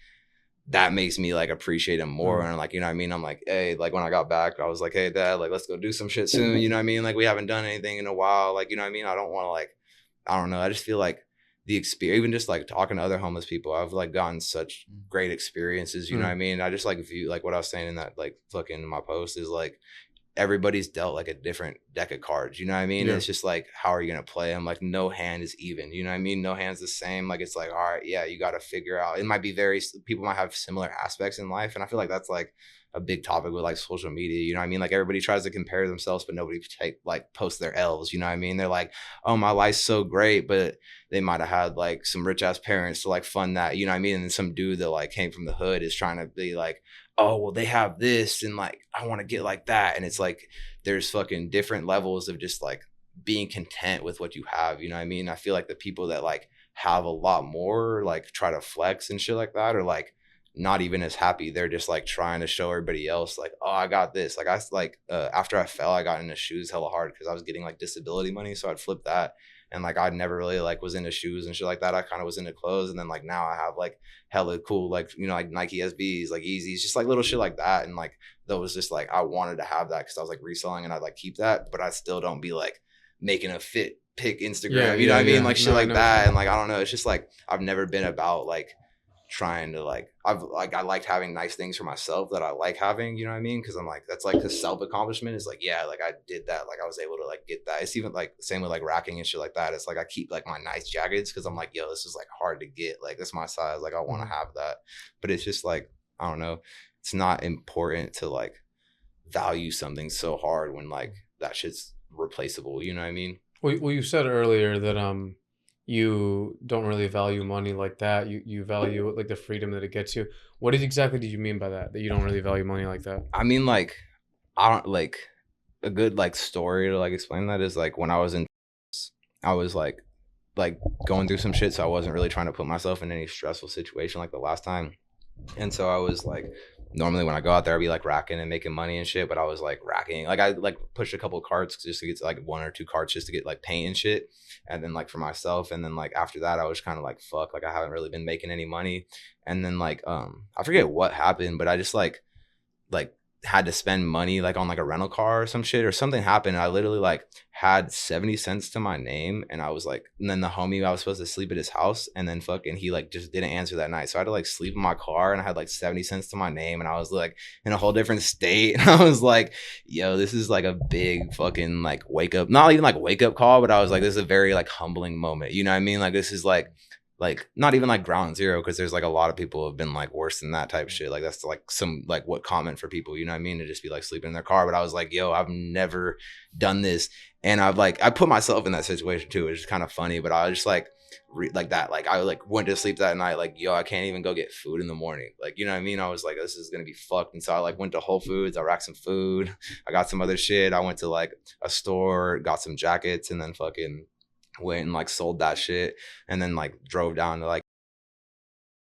that makes me like appreciate him more. And like, you know what I mean? I'm like, hey, like when I got back, I was like, hey dad, like let's go do some shit soon. You know what I mean? Like we haven't done anything in a while. Like, you know what I mean? I don't want to like, I don't know. I just feel like the experience, even just like talking to other homeless people, I've like gotten such great experiences. You know what I mean? I just like view like what I was saying in that like fucking my post is like, everybody's dealt like a different deck of cards, you know what I mean? Yeah. It's just like, how are you gonna play them? Like no hand is even, you know what I mean? No hand's the same. Like it's like, all right, yeah, you got to figure out. It might be very, people might have similar aspects in life, and I feel like that's like a big topic with like social media, you know what I mean? Like everybody tries to compare themselves, but nobody like post their L's, you know what I mean? They're like, oh, my life's so great, but they might have had like some rich ass parents to like fund that, you know what I mean? And then some dude that like came from the hood is trying to be like, oh, well, they have this and like, I want to get like that. And it's like, there's fucking different levels of just like being content with what you have. You know what I mean? I feel like the people that like have a lot more, like try to flex and shit like that, are like not even as happy. They're just like trying to show everybody else like, oh, I got this. Like after I fell, I got into shoes hella hard because I was getting like disability money. So I'd flip that. And like I never really like was into shoes and shit like that. I kind of was into clothes. And then like now I have like hella cool, like, you know, like Nike SBs, like Yeezys, just like little shit like that. And like that was just like, I wanted to have that because I was like reselling and I'd like keep that, but I still don't be like making a fit pic Instagram, you know what I mean? Like shit like that. And like, I don't know. It's just like, I've never been about like trying to like, I liked having nice things for myself that I like having, you know what I mean? Cause I'm like, that's like the self accomplishment is like, yeah, like I did that. Like I was able to like get that. It's even like the same with like racking and shit like that. It's like, I keep like my nice jackets cause I'm like, yo, this is like hard to get. Like that's my size. Like I want to have that. But it's just like, I don't know. It's not important to like value something so hard when like that shit's replaceable. You know what I mean? Well, you said earlier that you don't really value money like that. You value like the freedom that it gets you. What exactly did you mean by that? That you don't really value money like that? I mean, like, I don't like a good like story to like explain that is like when I was in, I was like going through some shit, so I wasn't really trying to put myself in any stressful situation like the last time. And so I was like, normally when I go out there, I'd be like racking and making money and shit. But I was like racking, like I like pushed a couple of carts just to get to like 1 or 2 carts just to get like paint and shit. And then like for myself. And then like after that, I was kind of like, fuck, like I haven't really been making any money. And then like, I forget what happened, but I just like had to spend money like on like a rental car or some shit or something happened. I literally like had 70 cents to my name and I was like, and then the homie, I was supposed to sleep at his house and then fucking he like just didn't answer that night. So I had to like sleep in my car and I had like 70 cents to my name and I was like in a whole different state. And I was like, yo, this is like a big fucking like wake up, not even like wake up call, but I was like, this is a very like humbling moment. You know what I mean? Like this is like not even like ground zero because there's like a lot of people have been like worse than that type of shit. Like that's like some like what comment for people, you know what I mean, to just be like sleeping in their car. But I was like, yo, I've never done this, and I've like I put myself in that situation too, which is kind of funny. But I was just like like that, like I like went to sleep that night like, yo, I can't even go get food in the morning, like, you know what I mean? I was like, this is gonna be fucked. And so I like went to Whole Foods, I racked some food, I got some other shit, I went to like a store, got some jackets, and then fucking went and like sold that shit and then like drove down to like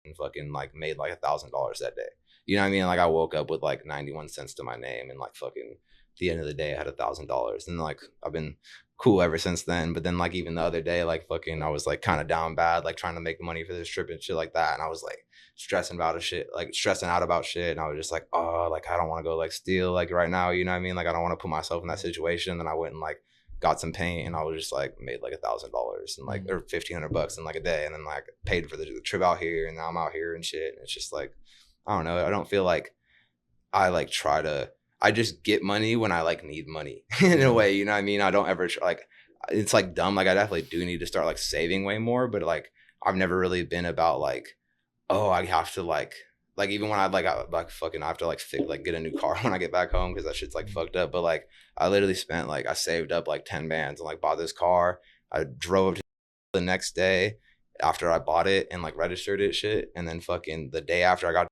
and fucking like made like $1,000 that day. You know what I mean? Like I woke up with like 91 cents to my name and like fucking at the end of the day I had $1,000 and like I've been cool ever since then. But then like even the other day, like fucking I was like kind of down bad, like trying to make money for this trip and shit like that. And I was like stressing out about shit. And I was just like, oh, like I don't want to go like steal like right now. You know what I mean? Like I don't want to put myself in that situation. And then I went and like got some paint and I was just like made like $1,000 and like or $1,500 in like a day, and then like paid for the trip out here, and now I'm out here and shit. And it's just like, I don't know. I don't feel like I like I just get money when I like need money in a way, you know what I mean? I don't ever like, it's like dumb. Like I definitely do need to start like saving way more, but like I've never really been about like, oh, I have to like even when I fucking I have to like get a new car when I get back home because that shit's like fucked up. But like I literally spent like I saved up like 10 bands and like bought this car. I drove to the next day after I bought it and like registered it shit, and then fucking the day after I got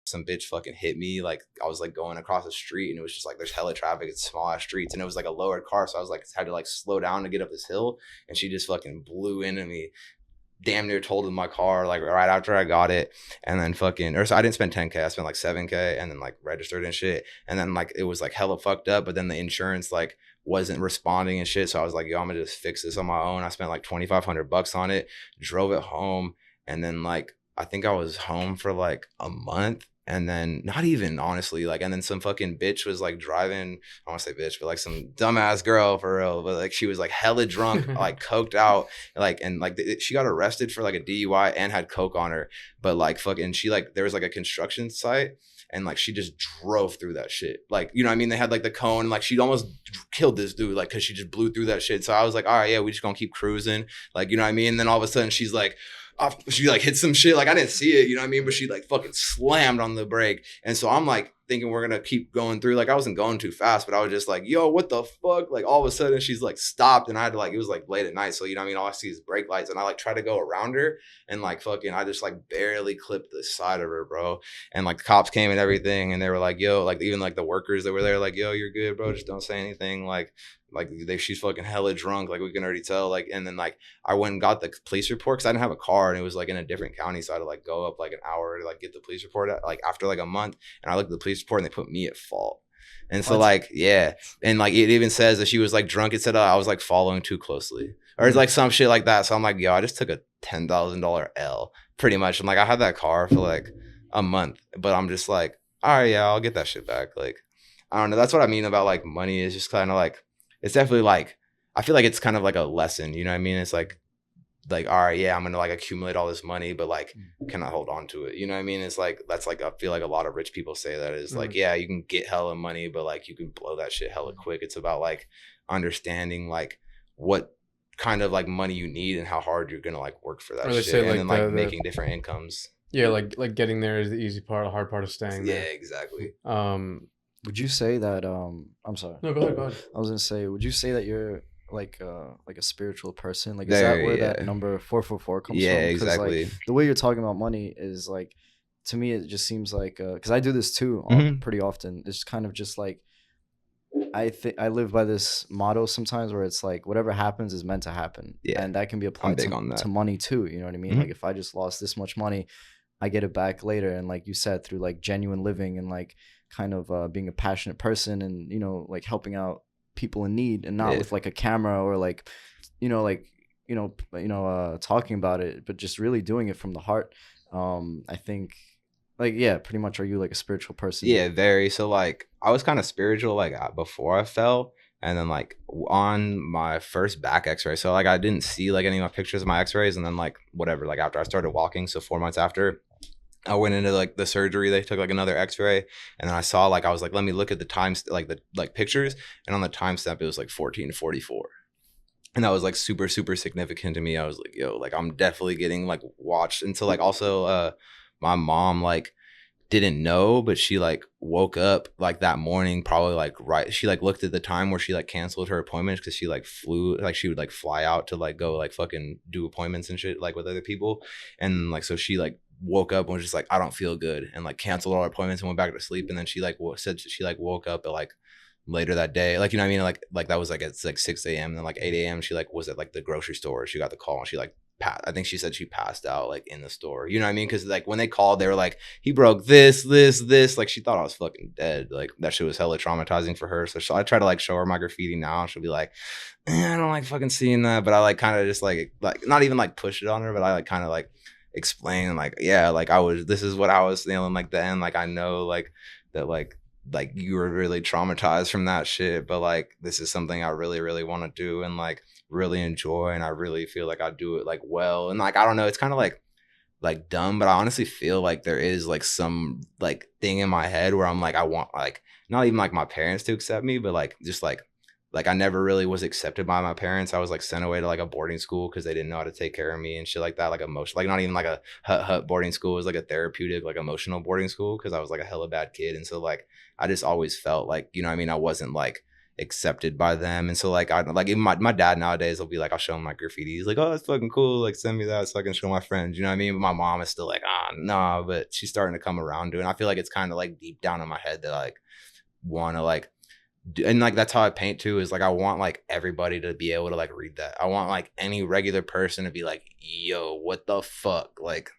some bitch fucking hit me. Like I was like going across the street and it was just like there's hella traffic, it's small ass streets, and it was like a lowered car, so I was like had to like slow down to get up this hill, and she just fucking blew into me, damn near totaled my car like right after I got it. And then fucking so I didn't spend 10K, I spent like 7K and then like registered and shit, and then like it was like hella fucked up, but then the insurance like wasn't responding and shit, so I was like, yo, I'm gonna just fix this on my own. I spent like $2,500 on it, drove it home, and then like I think I was home for like a month. And then not even honestly, like, and then some fucking bitch was like driving. I want to say bitch, but like some dumbass girl for real. But like she was like hella drunk, like coked out, like, and like she got arrested for like a DUI and had coke on her. But like fucking, she like, there was like a construction site. And like she just drove through that shit. Like, you know what I mean? They had like the cone, and like she almost killed this dude, like, cause she just blew through that shit. So I was like, all right, yeah, we just gonna keep cruising. Like, you know what I mean? And then all of a sudden she's like, she like hit some shit. Like I didn't see it, you know what I mean? But she like fucking slammed on the brake. And so I'm like thinking we're gonna keep going through. Like I wasn't going too fast, but I was just like, yo, what the fuck? Like all of a sudden she's like stopped, and I had to like, it was like late at night. So you know what I mean? All I see is brake lights, and I like try to go around her, and like fucking I just like barely clipped the side of her, bro. And like the cops came and everything, and they were like, yo, like even like the workers that were there, like, yo, you're good, bro. Just don't say anything. Like she's fucking hella drunk. Like we can already tell. Like, and then like I went and got the police report because I didn't have a car, and it was like in a different county. So I had to like go up like an hour to like get the police report like after like a month. And I looked at the police report, and they put me at fault. And so like, yeah. And like it even says that she was like drunk. It said I was like following too closely, or it's like some shit like that. So I'm like, yo, I just took a $10,000 L pretty much. And like I had that car for like a month, but I'm just like, all right, yeah, I'll get that shit back. Like, I don't know. That's what I mean about like money is just kind of like, it's definitely like, I feel like it's kind of like a lesson, you know what I mean? It's like, all right, yeah, I'm gonna like accumulate all this money, but like, can I hold on to it? You know what I mean? It's like, that's like, I feel like a lot of rich people say that is like, yeah, you can get hella money, but like you can blow that shit hella quick. It's about like understanding like what kind of like money you need and how hard you're gonna like work for that shit, say, and like, then like making different incomes. Yeah, like getting there is the easy part. The hard part is staying Yeah, there. exactly. Would you say that I'm sorry. No, go ahead. I was gonna say, would you say that you're like a spiritual person? Like, is There, that where yeah. that number 444 comes from? Yeah, 'Cause, exactly. like, the way you're talking about money is like, to me, it just seems like because I do this too pretty often. It's kind of just like, I think I live by this motto sometimes where it's like whatever happens is meant to happen. Yeah, And that can be I'm applied big on that. to money too. You know what I mean? Mhm. Like if I just lost this much money, I get it back later. And like you said, through like genuine living and like kind of being a passionate person and, you know, like helping out people in need and not Yeah. with like a camera or like, you know, like, talking about it, but just really doing it from the heart. I think like, yeah, pretty much. Are you like a spiritual person? Yeah, very. So like I was kind of spiritual like before I fell, and then like on my first back x-ray, so like I didn't see like any of my pictures of my x-rays, and then like whatever, like after I started walking, so 4 months after I went into like the surgery, they took like another x-ray, and then I saw like, I was like, let me look at the times, like the like pictures, and on the timestamp it was like 1444. And that was like super super significant to me. I was like, yo, like I'm definitely getting like watched. And so like also my mom like didn't know, but she like woke up like that morning, probably like right, she like looked at the time where she like canceled her appointments because she like flew, like she would like fly out to like go like fucking do appointments and shit like with other people. And like so she like woke up and was just like, I don't feel good, and like canceled all her appointments and went back to sleep. And then she like said she like woke up at like later that day, like, you know what I mean, like that was like it's like 6 a.m. and then like 8 a.m. she like was at like the grocery store. She got the call and she like I think she said she passed out like in the store, you know what I mean? Because like when they called, they were like, he broke this, like she thought I was fucking dead. Like that shit was hella traumatizing for her. So I try to like show her my graffiti now, and she'll be like, I don't like fucking seeing that. But I like kind of just like not even like push it on her, but I like kind of like explain like, yeah, like this is what I was feeling like then. Like I know like that like you were really traumatized from that shit, but like this is something I really really want to do and like really enjoy, and I really feel like I do it like well. And like I don't know, it's kind of like dumb, but I honestly feel like there is like some like thing in my head where I'm like, I want like not even like my parents to accept me, but like just like I never really was accepted by my parents. I was like sent away to like a boarding school because they didn't know how to take care of me and shit like that. Like emotional, like not even like a hut boarding school. It was like a therapeutic, like emotional boarding school because I was like a hella bad kid. And so like I just always felt like, you know what I mean, I wasn't like accepted by them. And so like I like even my dad nowadays will be like, I'll show him my graffiti. He's like, oh, that's fucking cool. Like send me that so I can show my friends. You know what I mean? But my mom is still like, nah, but she's starting to come around to it. And I feel like it's kind of like deep down in my head that I like want to like, and like that's how I paint too, is like I want like everybody to be able to like read that. I want like any regular person to be like, yo, what the fuck? Like,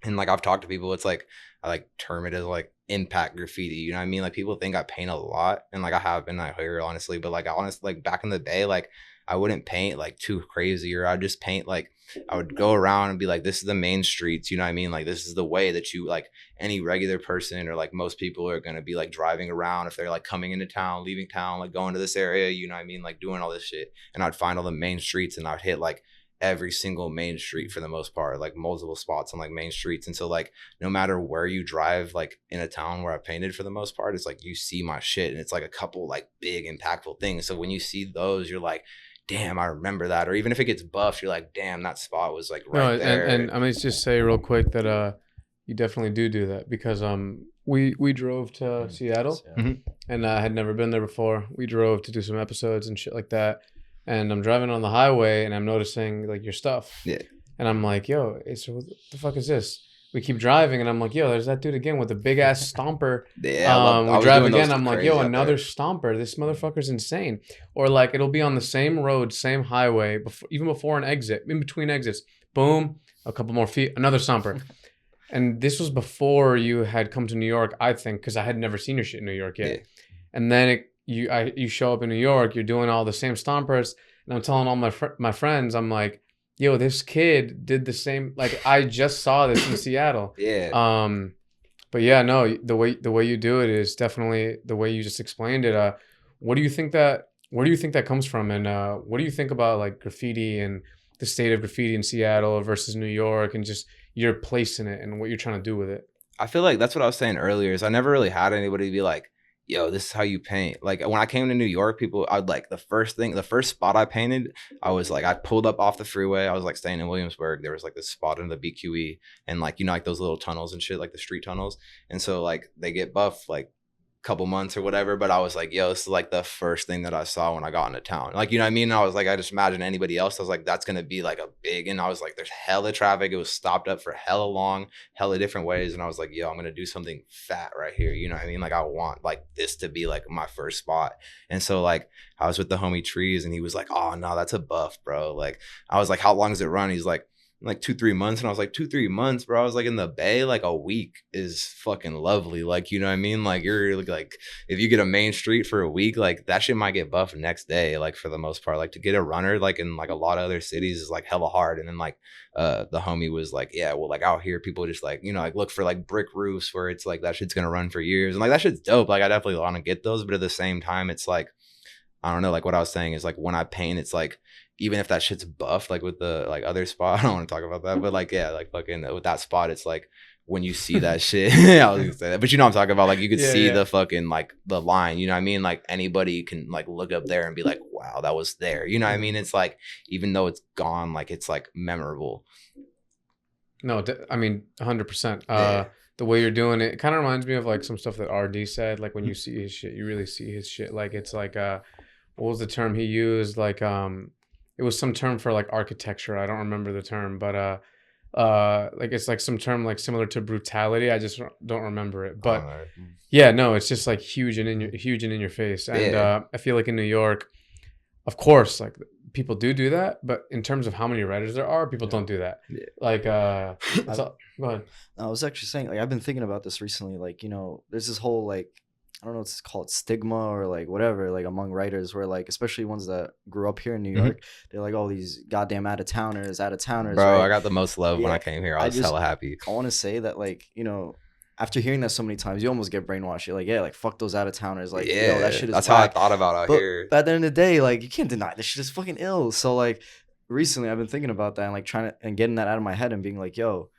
and like I've talked to people, it's like I like term it as like impact graffiti, you know what I mean? Like people think I paint a lot, and like I have been, I hear honestly, but like I honestly, like back in the day, like I wouldn't paint like too crazy, or I'd just paint like, I would go around and be like, this is the main streets, you know what I mean? Like, this is the way that you, like, any regular person or like most people are going to be like driving around if they're like coming into town, leaving town, like going to this area, you know what I mean? Like doing all this shit. And I'd find all the main streets and I'd hit like every single main street for the most part, like multiple spots on like main streets. And so like, no matter where you drive, like in a town where I painted for the most part, it's like you see my shit and it's like a couple like big impactful things. So when you see those, you're like, damn, I remember that. Or even if it gets buffed, you're like, damn, that spot was like right No, there. and I mean, let's just say real quick that you definitely do that because we drove to Seattle and I had never been there before. We drove to do some episodes and shit like that, and I'm driving on the highway and I'm noticing like your stuff. Yeah. And I'm like, yo, ACER, what the fuck is this? We keep driving and I'm like, yo, there's that dude again with the big ass stomper. Yeah, we drive again. I'm like, yo, another stomper. This motherfucker's insane. Or like it'll be on the same road, same highway, even before an exit, in between exits. Boom, a couple more feet, another stomper. And this was before you had come to New York, I think, because I had never seen your shit in New York yet. Yeah. And then you show up in New York, you're doing all the same stompers, and I'm telling all my friends, I'm like, yo, this kid did the same. Like I just saw this in Seattle. Yeah. But yeah, no, the way you do it is definitely the way you just explained it. Where do you think that comes from? And what do you think about like graffiti and the state of graffiti in Seattle versus New York and just your place in it and what you're trying to do with it? I feel like that's what I was saying earlier is I never really had anybody be like, yo, this is how you paint. Like when I came to New York, I'd like the first spot I painted, I was like, I pulled up off the freeway. I was like staying in Williamsburg. There was like this spot in the BQE and like, you know, like those little tunnels and shit, like the street tunnels. And so like they get buffed like couple months or whatever, but I was like, yo, this is like the first thing that I saw when I got into town. Like, you know what I mean? I was like, I just imagine anybody else, I was like, that's gonna be like a big, and I was like, there's hella traffic. It was stopped up for hella long, hella different ways. And I was like, yo, I'm gonna do something fat right here. You know what I mean? Like I want like this to be like my first spot. And so like I was with the homie Trees and he was like, oh no, that's a buff, bro. Like I was like, how long does it run? He's like 2-3 months. And I was like, 2-3 months, bro. I was like, in the Bay, like a week is fucking lovely. Like, you know what I mean? Like you're like, if you get a main street for a week, like that shit might get buffed next day. Like for the most part, like to get a runner, like in like a lot of other cities is like hella hard. And then like the homie was like, yeah, well, like out here people just like, you know, like look for like brick roofs where it's like that shit's gonna run for years. And like that shit's dope. Like I definitely want to get those, but at the same time, it's like, I don't know, like what I was saying is like when I paint, it's like, even if that shit's buffed, like with the like other spot, I don't want to talk about that, but like, yeah, like fucking with that spot, it's like when you see that shit, I was gonna say that, but you know what I'm talking about? Like you could see the fucking like the line, you know what I mean? Like anybody can like look up there and be like, wow, that was there. You know what I mean? It's like, even though it's gone, like it's like memorable. No, I mean, 100%. The way you're doing it, it kind of reminds me of like some stuff that RD said. Like when you see his shit, you really see his shit. Like it's like, what was the term he used? Like, it was some term for like architecture. I don't remember the term, but like it's like some term like similar to brutality. I just don't remember it. But yeah, no, it's just like huge and in your face. And I feel like in New York, of course, like people do that, but in terms of how many writers there are, people don't do that. Yeah. Like go ahead. I was actually saying, like, I've been thinking about this recently. Like, you know, there's this whole like, I don't know what's called, stigma or like whatever, like among writers where like, especially ones that grew up here in New York, they're like, oh, these goddamn out-of-towners. Bro, right? I got the most love when I came here. I was hella happy. I want to say that, like, you know, after hearing that so many times, you almost get brainwashed. You're like, yeah, like fuck those out-of-towners. Like, yo, that shit is that's whack. how I thought about out here. But at the end of the day, like, you can't deny this shit is fucking ill. So like recently I've been thinking about that and like trying to and getting that out of my head and being like, yo,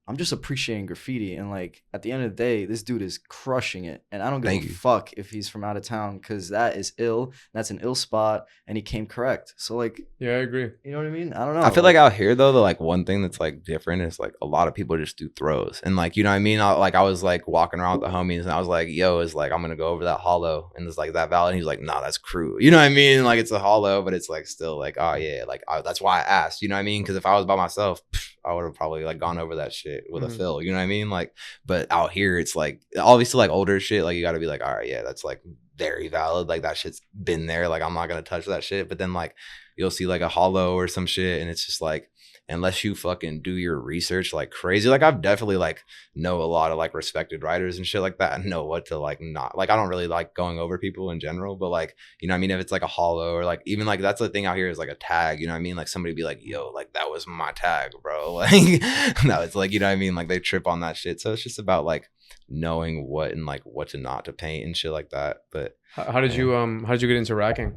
I'm just appreciating graffiti, and like at the end of the day, this dude is crushing it, and I don't give a fuck if he's from out of town, because that is ill. That's an ill spot, and he came correct. So like, yeah, I agree. You know what I mean? I don't know. I feel like out here though, the like one thing that's like different is like a lot of people just do throws, and like, you know what I mean? I was like walking around with the homies, and I was like, yo, is like I'm gonna go over that hollow, and it's like that valley, and he's like, nah, that's crew. You know what I mean? Like it's a hollow, but it's like still like, oh yeah, like that's why I asked. You know what I mean? Because if I was by myself, I would have probably like gone over that shit with a fill, you know what I mean? Like, but out here it's like obviously like older shit, like you got to be like, all right, yeah, that's like very valid. Like that shit's been there. Like I'm not gonna touch that shit. But then like you'll see like a hollow or some shit, and it's just like unless you fucking do your research like crazy. Like I've definitely like know a lot of like respected writers and shit like that. I know what to like not like. I don't really like going over people in general, but like you know what I mean, if it's like a hollow or like even like that's the thing out here is like a tag. You know what I mean? Like somebody be like, yo, like that was my tag, bro. Like no, it's like you know what I mean. Like they trip on that shit. So it's just about like knowing what and like what to not to paint and shit like that. But How did you get into racking?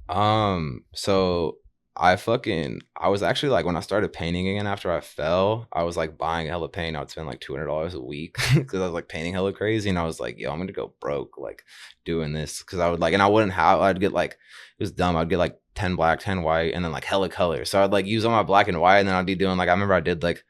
So I was actually like when I started painting again after I fell, I was like buying hella paint. I would spend like $200 a week because I was like painting hella crazy, and I was like, yo, I'm gonna go broke like doing this because I would like, and I wouldn't have. I'd get like it was dumb. I'd get like 10 black, 10 white, and then like hella colors. So I'd like use all my black and white, and then I'd be doing like I remember I did like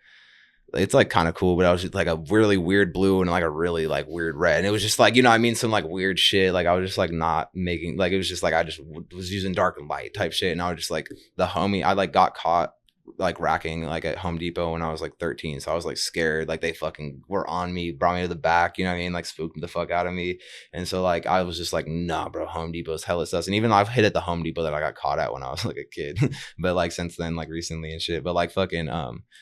it's like kind of cool, but I was just like a really weird blue and like a really like weird red, and it was just like you know what I mean, some like weird shit. Like I was just like not making like it was just like I just was using dark and light type shit, and I was just like the homie. I like got caught like racking like at Home Depot when I was like 13, so I was like scared. Like they fucking were on me, brought me to the back, you know what I mean, like spooked the fuck out of me. And so like I was just like, nah, bro, Home Depot's hella sus. And even though I've hit at the Home Depot that I got caught at when I was like a kid, but like since then, like recently and shit. But like fucking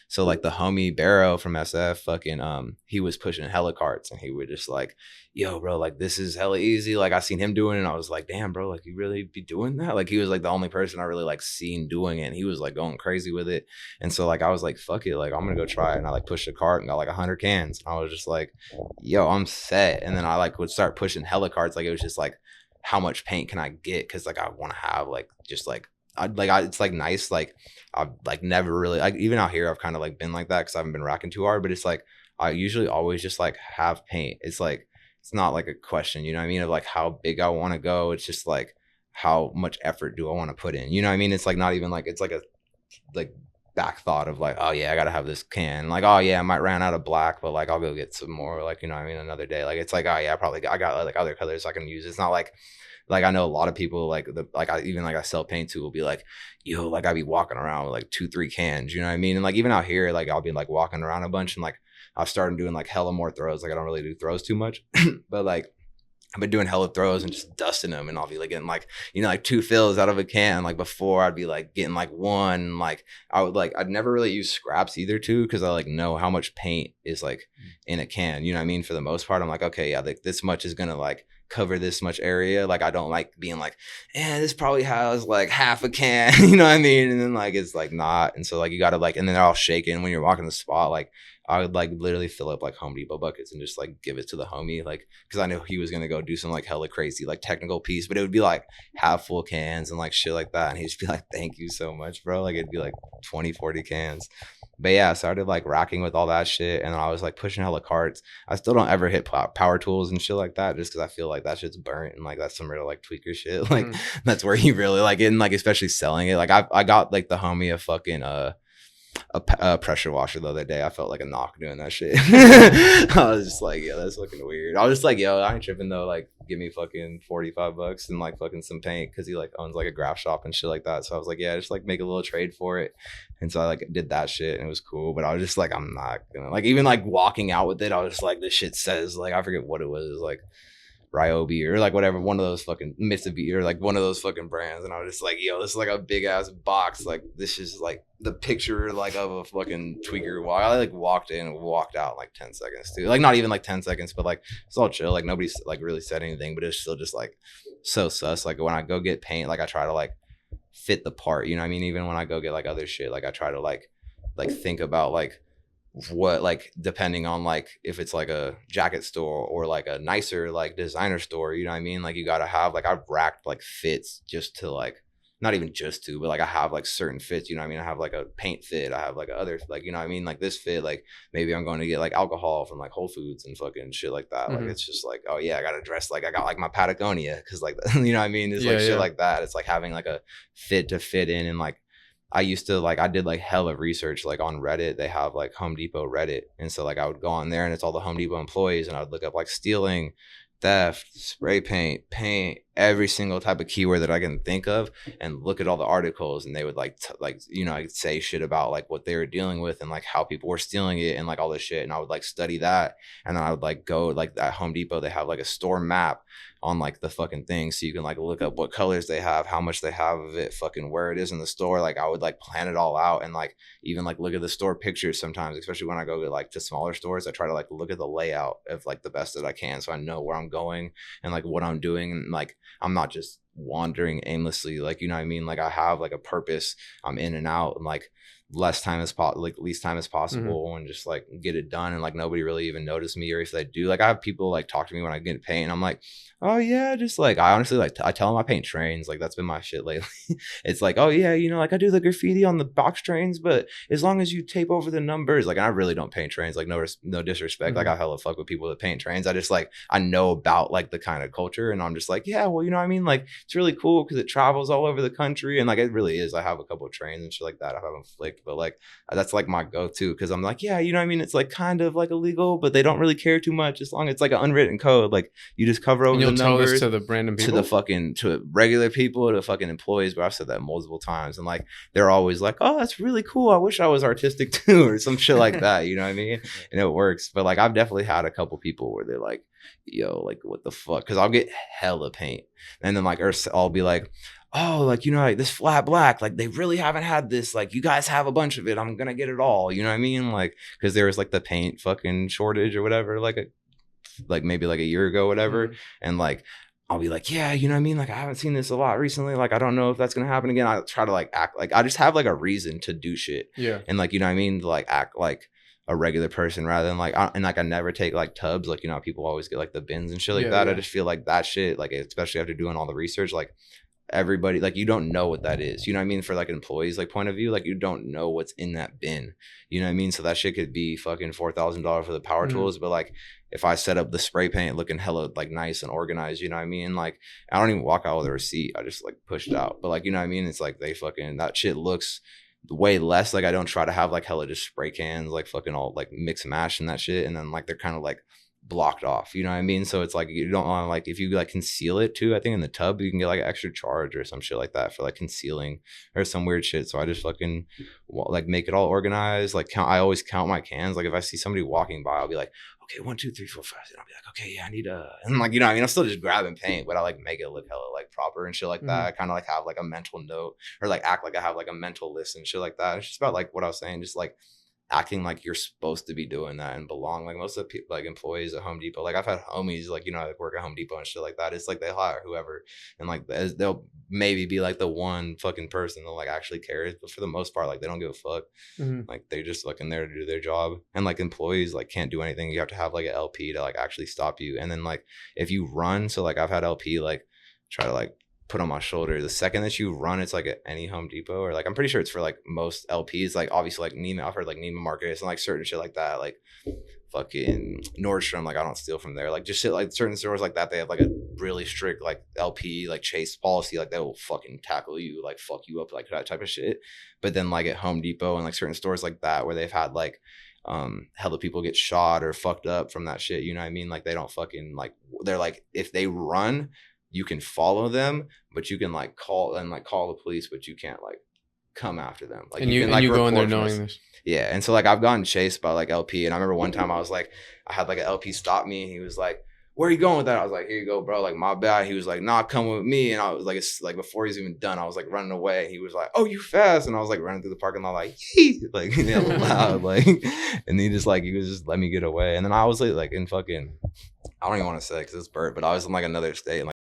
so like the homie Barrow from SF, fucking he was pushing hella carts, and he would just like, yo, bro, like this is hella easy. Like I seen him doing it, and I was like, damn, bro, like you really be doing that? Like he was like the only person I really like seen doing it, and he was like going crazy with it. And so like I was like, fuck it, like I'm gonna go try it. And I like pushed a cart and got like 100 cans. And I was just like, yo, I'm set. And then I like would start pushing hella carts. Like it was just like, how much paint can I get? Because like I want to have like just like it's like nice. Like I've like never really like even out here I've kind of like been like that because I haven't been racking too hard. But it's like I usually always just like have paint. It's like it's not like a question, you know what I mean, of like how big I want to go. It's just like how much effort do I want to put in, you know what I mean? It's like not even like it's like a like back thought of like, oh yeah, I gotta have this can, like, oh yeah, I might run out of black, but like I'll go get some more, like, you know what I mean, another day. Like it's like, oh yeah, I got like other colors I can use. It's not like I know a lot of people like the like I even like I sell paint to will be like, yo, like I be walking around with like 2-3 cans, you know what I mean? And like even out here, like I'll be like walking around a bunch, and like I've started doing like hella more throws. Like I don't really do throws too much, but like I've been doing hella throws and just dusting them, and I'll be like getting like, you know, like 2 fills out of a can. Like before I'd be like getting like 1, like I'd never really use scraps either too, because I like know how much paint is like in a can, you know what I mean? For the most part, I'm like, okay, yeah, like this much is gonna like cover this much area. Like I don't like being like, this probably has like half a can, you know what I mean? And then like it's like not. And so like you gotta like, and then they're all shaking when you're walking the spot. Like I would like literally fill up like Home Depot buckets and just like give it to the homie, like because I know he was gonna go do some like hella crazy like technical piece, but it would be like half full cans and like shit like that, and he'd just be like, thank you so much, bro. Like it'd be like 20-40 cans. But yeah, I started like racking with all that shit, and I was like pushing hella carts. I still don't ever hit power tools and shit like that, just because I feel like that shit's burnt, and like that's some real like tweaker shit. Like that's where you really like it, and like especially selling it. Like I got like the homie a fucking a pressure washer the other day. I felt like a knock doing that shit. I was just like, yeah, that's fucking weird. I was just like, yo, I ain't tripping though. Like, give me fucking $45 and like fucking some paint, because he like owns like a graph shop and shit like that. So I was like, yeah, just like make a little trade for it. And so I like did that shit, and it was cool. But I was just like, I'm not gonna like even like walking out with it. I was just like, this shit says like I forget what it was, like Ryobi or like whatever, one of those fucking Mitsubishi or like one of those fucking brands. And I was just like, yo, this is like a big ass box. Like this is like the picture like of a fucking tweaker. I like walked in and walked out in like 10 seconds too. Like not even like 10 seconds, but like it's all chill. Like nobody's like really said anything, but it's still just like so sus. Like when I go get paint, like I try to like fit the part, you know what I mean? Even when I go get like other shit, like I try to like think about like what, like depending on like if it's like a jacket store or like a nicer like designer store, you know what I mean? Like you gotta have like, I've racked like fits just to like, not even just to, but like I have like certain fits, you know what I mean? I have like a paint fit, I have like other like, you know what I mean? Like this fit, like maybe I'm going to get like alcohol from like Whole Foods and fucking shit like that. Like it's just like, oh yeah, I gotta dress like I got like my Patagonia, because like you know what I mean? It's like shit like that. It's like having like a fit to fit in. And like I used to like, I did like hella research like on Reddit. They have like Home Depot Reddit, and so like I would go on there and it's all the Home Depot employees, and I would look up like stealing, theft, spray paint, every single type of keyword that I can think of and look at all the articles, and they would like you know, I'd say shit about like what they were dealing with and like how people were stealing it and like all this shit, and I would like study that, and then I would like go like at Home Depot, they have like a store map on like the fucking thing, so you can like look up what colors they have, how much they have of it, fucking where it is in the store. Like I would like plan it all out, and like even like look at the store pictures sometimes, especially when I go to like to smaller stores. I try to like look at the layout of like the best that I can, so I know where I'm going and like what I'm doing, and like I'm not just wandering aimlessly, like, you know what I mean? Like I have like a purpose. I'm in and out, and like least time as possible, and just like get it done, and like nobody really even noticed me, or if they do, like I have people like talk to me when I get paint, and I'm like, oh yeah, just like I honestly like I tell them I paint trains, like that's been my shit lately. It's like, oh yeah, you know, like I do the graffiti on the box trains, but as long as you tape over the numbers, like, and I really don't paint trains, like no disrespect, like I hella fuck with people that paint trains. I just like I know about like the kind of culture, and I'm just like, yeah, well, you know what I mean, like it's really cool because it travels all over the country, and like it really is. I have a couple of trains and shit like that I haven't flicked, but like that's like my go-to, because I'm like, yeah, you know what I mean, it's like kind of like illegal, but they don't really care too much as long as it's like an unwritten code. Like you just cover over the tell numbers this to the random people, to regular people, to fucking employees. But I've said that multiple times, and like they're always like, oh, that's really cool, I wish I was artistic too, or some shit like that, you know what I mean? And it works. But like I've definitely had a couple people where they're like, yo, like what the fuck, because I'll get hella paint, and then like, or I'll be like, oh, like, you know, like this flat black, like they really haven't had this, like you guys have a bunch of it, I'm gonna get it all, you know what I mean? Like because there was like the paint fucking shortage or whatever, like maybe like a year ago, whatever. And like I'll be like, yeah, you know what I mean, like I haven't seen this a lot recently, like I don't know if that's gonna happen again. I try to like act like I just have like a reason to do shit, and like, you know what I mean, to like act like a regular person rather than like and like I never take like tubs, like, you know, people always get like the bins and shit like that. I just feel like that shit, like especially after doing all the research, like everybody, like you don't know what that is, you know what I mean, for like employees like point of view, like you don't know what's in that bin, you know what I mean? So that shit could be fucking $4,000 for the power tools, but like if I set up the spray paint looking hella like nice and organized, you know what I mean, like I don't even walk out with a receipt, I just like push it out. But like, you know what I mean, it's like they fucking, that shit looks way less, like I don't try to have like hella just spray cans like fucking all like mix and mash and that shit, and then like they're kind of like blocked off, you know what I mean? So it's like you don't want to, like if you like conceal it too, I think in the tub you can get like an extra charge or some shit like that for like concealing or some weird shit. So I just fucking like make it all organized, like I always count my cans, like if I see somebody walking by I'll be like, okay, 1 2 3 4 5, and I'll be like, okay, yeah, I need and like, you know what I mean, I'm still just grabbing paint, but I like make it look hella like proper and shit like that. I kind of like have like a mental note, or like act like I have like a mental list and shit like that. It's just about like what I was saying, just like acting like you're supposed to be doing that and belong. Like most of the people, like employees at Home Depot, like I've had homies, like, you know, like work at Home Depot and shit like that. It's like they hire whoever, and like they'll maybe be like the one fucking person that like actually cares, but for the most part, like they don't give a fuck. Like they just fucking there to do their job. And like employees like can't do anything. You have to have like an LP to like actually stop you. And then like if you run, so like I've had LP like try to like put on my shoulder. The second that you run, it's like at any Home Depot, or like I'm pretty sure it's for like most LPs, like obviously like Neiman, I've heard like Neiman Marcus and like certain shit like that, like fucking Nordstrom, like I don't steal from there, like just shit like certain stores like that, they have like a really strict like LP like chase policy, like they will fucking tackle you, like fuck you up, like that type of shit. But then like at Home Depot and like certain stores like that where they've had like hella people get shot or fucked up from that shit, you know what I mean, like they don't fucking like, they're like if they run you can follow them, but you can like call the police, but you can't like come after them. Like and you can and like you go in there report knowing this. Yeah. And so like I've gotten chased by like LP, and I remember one time I was like, I had like an LP stop me, and he was like, where are you going with that? I was like, here you go, bro, like my bad. He was like, nah, come with me. And I was like, it's like before he's even done, I was like running away. He was like, oh, you fast. And I was like running through the parking lot like, yee! Like loud, like, and he was just let me get away. And then I was like in fucking, I don't even want to say because it's Bert, but I was in like another state, and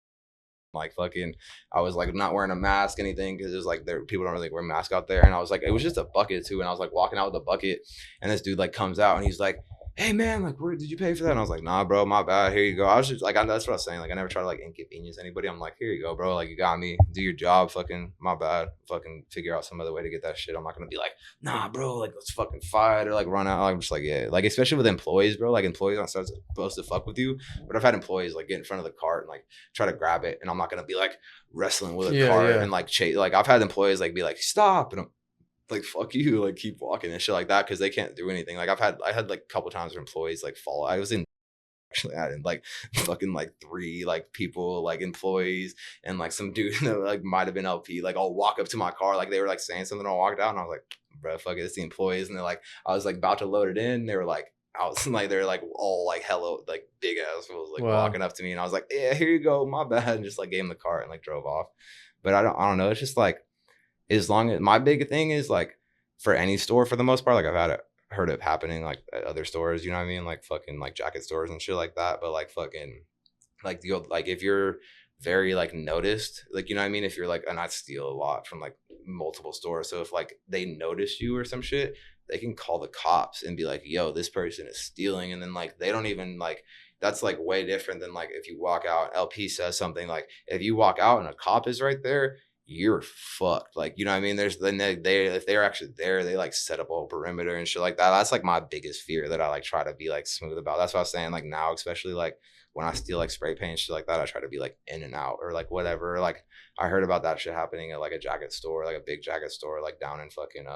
like fucking, I was like not wearing a mask, anything, because it was like there people don't really wear masks out there. And I was like, it was just a bucket too, and I was like walking out with a bucket, and this dude like comes out and he's like, hey man, like where did you pay for that? And I was like, nah bro, my bad, here you go. I was just like, that's what I was saying, like I never try to like inconvenience anybody. I'm like, here you go bro, like you got me, do your job, fucking my bad, fucking figure out some other way to get that shit. I'm not gonna be like, nah bro, like let's fucking fight or like run out. I'm just like, yeah, like especially with employees, bro, like employees aren't supposed to fuck with you, but I've had employees like get in front of the cart and like try to grab it, and I'm not gonna be like wrestling with a cart and like chase. Like I've had employees like be like stop, and I'm like fuck you, like keep walking and shit like that, because they can't do anything. Like I had like a couple times where employees like fall. I was in actually at, and like fucking like 3 like people, like employees, and like some dude that like might have been LP, like I'll walk up to my car, like they were like saying something, I walked out and I was like, bro, fuck it, it's the employees. And they're like, I was like about to load it in, they were like out, like they're like all like hello, like big ass fools, like Wow. walking up to me, and I was like, yeah, here you go, my bad, and just like gave him the cart and like drove off. But I don't know, it's just like, as long as, my big thing is like, for any store for the most part, like I've had it, heard it happening like at other stores, you know what I mean, like fucking like jacket stores and shit like that, but like fucking like the like if you're very like noticed, like you know what I mean, if you're like, and I steal a lot from like multiple stores, so if like they notice you or some shit, they can call the cops and be like, yo, this person is stealing, and then like they don't even like, that's like way different than like if you walk out, LP says something, like if you walk out and a cop is right there, you're fucked. Like, you know what I mean? There's then they if they're actually there, they like set up a whole perimeter and shit like that. That's like my biggest fear that I like try to be like smooth about. That's what I was saying. Like now, especially like when I steal like spray paint, shit like that, I try to be like in and out or like whatever. Like I heard about that shit happening at like a jacket store, like a big jacket store, like down in fucking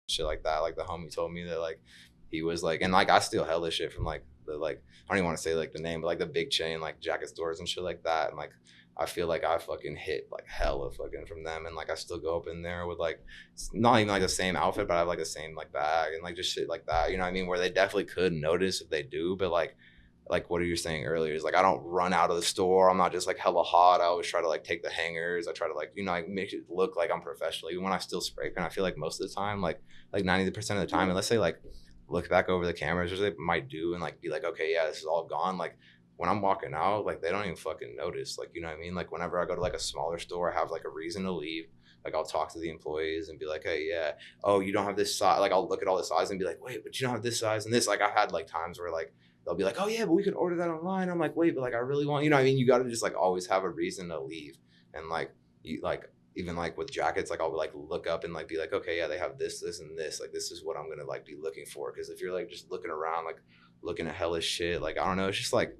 shit like that. Like the homie told me that like he was like, and like I steal hella shit from like the like, I don't even want to say like the name, but like the big chain like jacket stores and shit like that. And like I feel like I fucking hit like hella fucking from them, and like I still go up in there with like not even like the same outfit, but I have like the same like bag and like just shit like that. You know what I mean? Where they definitely could notice if they do, but like what are you saying earlier is like I don't run out of the store. I'm not just like hella hot. I always try to like take the hangers. I try to like, you know, like make it look like I'm professional. Even when I still spray paint, I feel like most of the time, like 90% of the time, unless they like look back over the cameras, which they might do, and like be like, okay, yeah, this is all gone. Like when I'm walking out, like they don't even fucking notice. Like, you know what I mean? Like whenever I go to like a smaller store, I have like a reason to leave. Like I'll talk to the employees and be like, hey, yeah, oh, you don't have this size. Like I'll look at all the sizes and be like, wait, but you don't have this size and this. Like I've had like times where like they'll be like, oh yeah, but we could order that online. I'm like, wait, but like I really want, you know what I mean? You got to just like always have a reason to leave. And like you like, even like with jackets, like I'll like look up and like be like, okay, yeah, they have this, this, and this. Like this is what I'm gonna like be looking for. Because if you're like just looking around, like looking at hellish shit, like I don't know, it's just like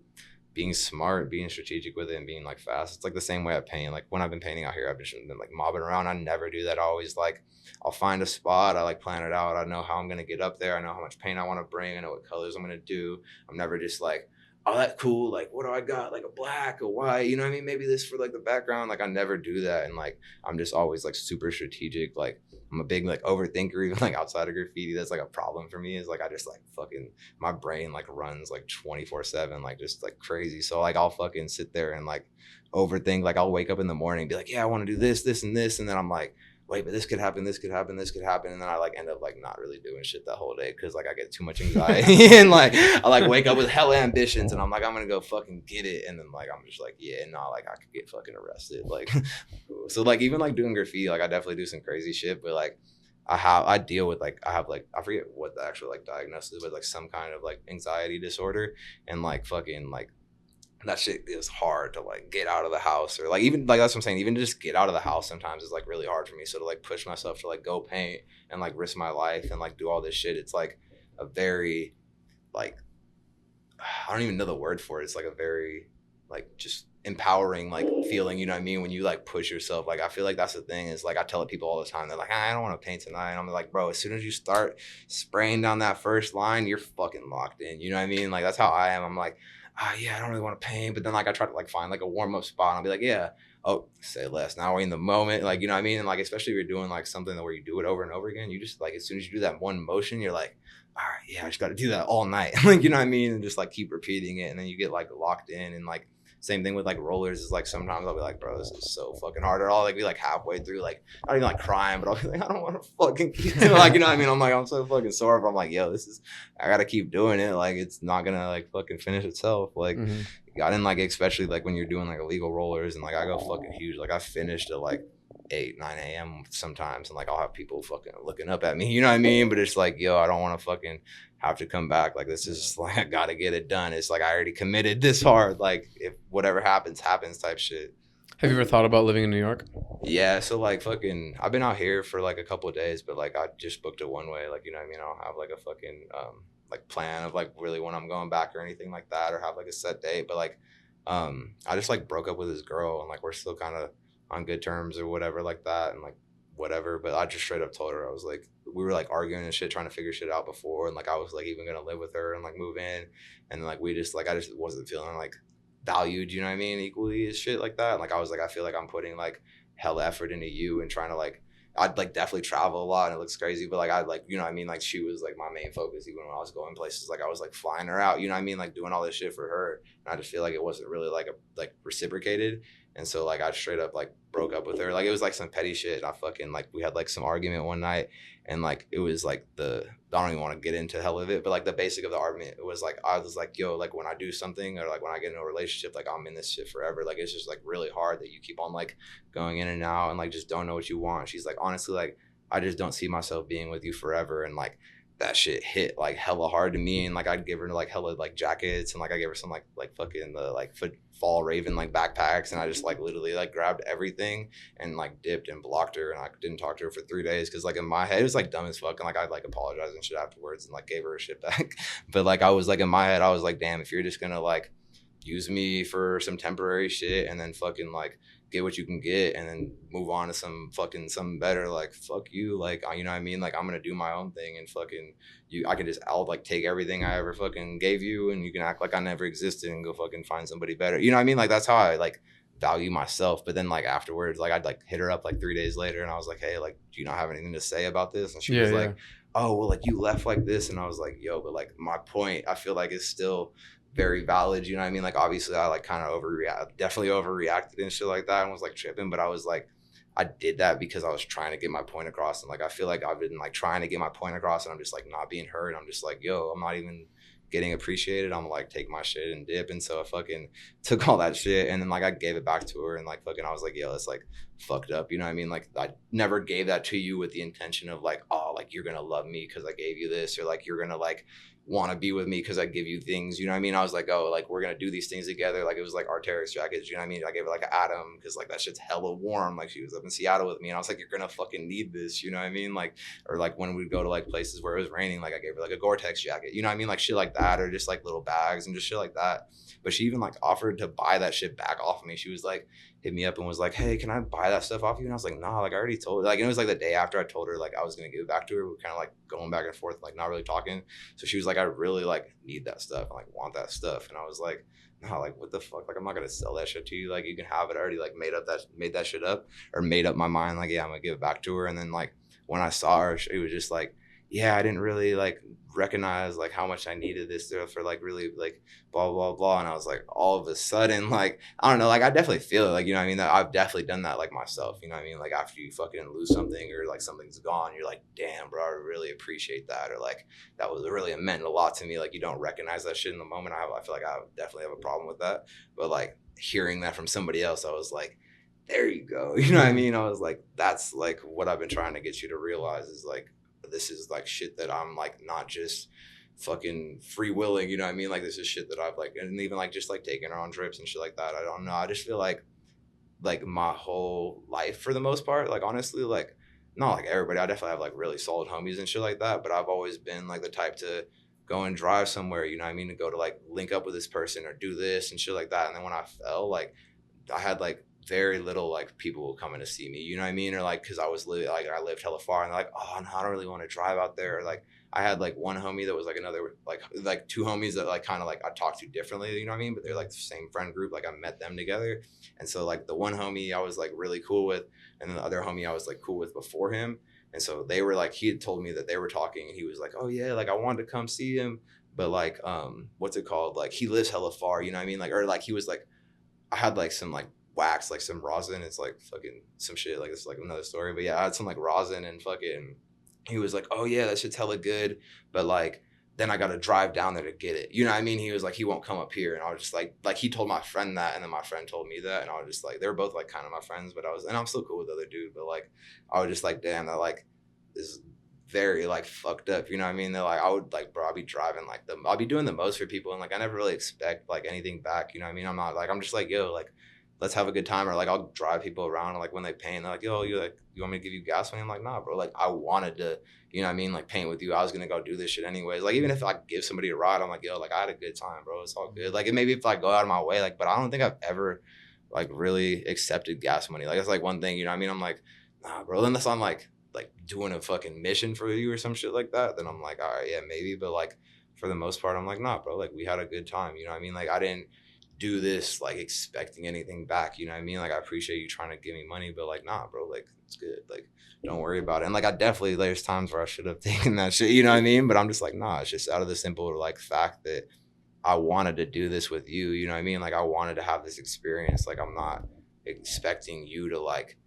being smart, being strategic with it, and being like fast. It's like the same way I paint. Like when I've been painting out here, I've just been like mobbing around. I never do that. I always like, I'll find a spot. I like plan it out. I know how I'm gonna get up there. I know how much paint I want to bring. I know what colors I'm gonna do. I'm never just like, oh, that's cool. Like, what do I got? Like a black, a white, you know what I mean? Maybe this for like the background. Like I never do that. And like, I'm just always like super strategic. Like I'm a big like overthinker, even like outside of graffiti. That's like a problem for me, is like I just like fucking, my brain like runs like 24/7, like just like crazy. So like I'll fucking sit there and like overthink. Like I'll wake up in the morning and be like, yeah, I want to do this, this, and this. And then I'm like, wait, but this could happen, this could happen, this could happen. And then I like end up like not really doing shit that whole day because like I get too much anxiety and like I like wake up with hella ambitions and I'm like, I'm gonna go fucking get it. And then like I'm just like, yeah, no, like I could get fucking arrested. Like so like even like doing graffiti, like I definitely do some crazy shit, but like I deal with like, I have like, I forget what the actual like diagnosis is, but like some kind of like anxiety disorder. And like fucking like that shit is hard to like get out of the house, or like even like that's what I'm saying, even to just get out of the house sometimes is like really hard for me. So to like push myself to like go paint and like risk my life and like do all this shit, it's like a very like, I don't even know the word for it. It's like a very like just empowering like feeling, you know what I mean, when you like push yourself. Like I feel like that's the thing, is like I tell it people all the time, they're like, I don't want to paint tonight, and I'm like, bro, as soon as you start spraying down that first line, you're fucking locked in, you know what I mean? Like that's how I am. I'm like, yeah, I don't really want to paint, but then like I try to like find like a warm-up spot and I'll be like, yeah, oh, say less, now we're in the moment, like, you know what I mean? And like especially if you're doing like something where you do it over and over again, you just like, as soon as you do that one motion, you're like, all right, yeah, I just got to do that all night. Like, you know what I mean? And just like keep repeating it. And then you get like locked in. And like, same thing with like rollers, is like sometimes I'll be like, bro, this is so fucking hard. Or I'll like be like halfway through, like, not even like crying, but I'll be like, I don't want to fucking keep doing, like, you know what I mean? I'm like, I'm so fucking sore, but I'm like, yo, this is, I got to keep doing it. Like, it's not going to like fucking finish itself. Like, I didn't like, especially like when you're doing like illegal rollers and like I go fucking huge. Like I finished at like 8, 9 a.m. sometimes, and like I'll have people fucking looking up at me, you know what I mean? But it's like, yo, I don't want to fucking have to come back. Like this is like, I gotta get it done. It's like I already committed this hard. Like if whatever happens type shit. Have you ever thought about living in New York? Yeah, so like fucking, I've been out here for like a couple of days, but like I just booked it one way. Like, you know what I mean? I don't have like a fucking like plan of like really when I'm going back or anything like that, or have like a set date. But like I just like broke up with this girl, and like we're still kind of on good terms or whatever like that. And like whatever. But I just straight up told her, I was like, we were like arguing and shit, trying to figure shit out before, and like I was like even gonna live with her and like move in, and like we just like I just wasn't feeling like valued, you know what I mean, equally as shit like that. And, like I was like, I feel like I'm putting like hell effort into you and trying to like I'd like definitely travel a lot and it looks crazy, but like I'd like, you know what I mean, like she was like my main focus even when I was going places. Like I was like flying her out, you know what I mean, like doing all this shit for her, and I just feel like it wasn't really like reciprocated. And so like I straight up like broke up with her. Like it was like some petty shit. I fucking like we had like some argument one night, and like it was like I don't even want to get into hell of it, but like the basic of the argument, it was like I was like, yo, like when I do something or like when I get into a relationship, like I'm in this shit forever. Like it's just like really hard that you keep on like going in and out and like just don't know what you want. She's like, honestly, like I just don't see myself being with you forever. And like that shit hit like hella hard to me. And like I'd give her like hella like jackets, and like I gave her some like fucking the like fall raven like backpacks, and I just like literally like grabbed everything and like dipped and blocked her, and I didn't talk to her for 3 days because like in my head it was like dumb as fuck, and like I'd like apologize and shit afterwards and like gave her her shit back. But like I was like in my head I was like, damn, if you're just gonna like use me for some temporary shit and then fucking like get what you can get and then move on to some fucking something better, like fuck you, like you know what I mean, like I'm gonna do my own thing and fucking I can just I'll like take everything I ever fucking gave you and you can act like I never existed and go fucking find somebody better, you know what I mean, like that's how I like value myself. But then like afterwards, like I'd like hit her up like 3 days later and I was like, hey, like do you not have anything to say about this? And she was like, oh well, like you left like this. And I was like, yo, but like my point I feel like is still very valid, you know what I mean? Like obviously I like kind of definitely overreacted and shit like that and was like tripping, but I was like, I did that because I was trying to get my point across. And like I feel like I've been like trying to get my point across and I'm just like not being heard. I'm just like, yo, I'm not even getting appreciated. I'm like take my shit and dip. And so I fucking took all that shit and then like I gave it back to her and like fucking I was like, yo, that's like fucked up, you know what I mean? Like I never gave that to you with the intention of like, oh, like you're gonna love me because I gave you this, or like you're gonna like want to be with me because I give you things, you know what I mean? I was like, oh, like we're gonna do these things together. Like it was like Arc'teryx jackets, you know what I mean? I gave her like an Atom because like that shit's hella warm. Like she was up in Seattle with me, and I was like, you're gonna fucking need this, you know what I mean? Like, or like when we'd go to like places where it was raining, like I gave her like a Gore-Tex jacket, you know what I mean? Like shit like that, or just like little bags and just shit like that. But she even like offered to buy that shit back off of me. She was like, hit me up and was like, hey, can I buy that stuff off you? And I was like, nah, like I already told her. Like, and it was like the day after I told her like I was gonna give it back to her. We were kind of like going back and forth, like not really talking. So she was like, I really like need that stuff, I like want that stuff. And I was like, no, like what the fuck? Like I'm not gonna sell that shit to you. Like you can have it. I already like made that shit up, or made up my mind, like, yeah, I'm gonna give it back to her. And then like when I saw her, it was just like, yeah, I didn't really like recognize like how much I needed this stuff, or like really like blah blah blah. And I was like, all of a sudden, like I don't know, like I definitely feel it, like you know what I mean, that I've definitely done that like myself, you know what I mean, like after you fucking lose something or like something's gone, you're like, damn bro, I really appreciate that, or like that was really, it meant a lot to me. Like you don't recognize that shit in the moment. I feel like I definitely have a problem with that. But like hearing that from somebody else, I was like, there you go, you know what I mean? I was like, that's like what I've been trying to get you to realize is like, this is like shit that I'm like not just fucking free willing, you know what I mean? Like this is shit that I've like, and even like just like taking her on trips and shit like that. I don't know. I just feel like my whole life for the most part, like honestly, like not like everybody. I definitely have like really solid homies and shit like that. But I've always been like the type to go and drive somewhere, you know what I mean? To go to like link up with this person or do this and shit like that. And then when I fell, like I had like very little like people coming to see me, you know what I mean? Or like, cause I was like I lived hella far and they're like, oh no, I don't really want to drive out there. Or like I had like one homie that was like another like two homies that like kind of like I talked to differently, you know what I mean? But they're like the same friend group. Like I met them together. And so like the one homie I was like really cool with, and then the other homie I was like cool with before him. And so they were like, he had told me that they were talking and he was like, oh yeah, like I wanted to come see him. But like, what's it called? Like he lives hella far, you know what I mean? Like, or like he was like, I had like some like wax, like some rosin. It's like fucking some shit. Like it's like another story. But yeah, I had some like rosin and fucking. He was like, oh yeah, that shit's hella good. But like, then I got to drive down there to get it. You know what I mean? He was like, he won't come up here. And I was just like he told my friend that, and then my friend told me that, and I was just like, they were both like kind of my friends, but and I'm still cool with the other dude. But like, I was just like, damn, that like is very like fucked up, you know what I mean? They're like, I would like, bro, I'll be driving like I'll be doing the most for people, and like I never really expect like anything back, you know what I mean? I'm not like, I'm just like, yo, like let's have a good time, or like I'll drive people around, and like when they paint, they're like, yo, you like, you want me to give you gas money? I'm like, nah bro, like I wanted to, you know what I mean, like paint with you. I was gonna go do this shit anyways. Like even if I give somebody a ride, I'm like, yo, like I had a good time, bro, it's all good. Like it maybe if I go out of my way, like, but I don't think I've ever like really accepted gas money. Like it's like one thing, you know what I mean? I'm like, nah, bro, unless I'm like doing a fucking mission for you or some shit like that, then I'm like, all right, yeah, maybe. But like for the most part, I'm like, nah, bro, like we had a good time. You know what I mean? Like I didn't do this like expecting anything back. You know what I mean? Like I appreciate you trying to give me money, but like, nah, bro, like it's good. Like don't worry about it. And like I definitely there's times where I should have taken that shit. You know what I mean? But I'm just like, nah, it's just out of the simple like fact that I wanted to do this with you. You know what I mean? Like I wanted to have this experience. Like I'm not expecting you to like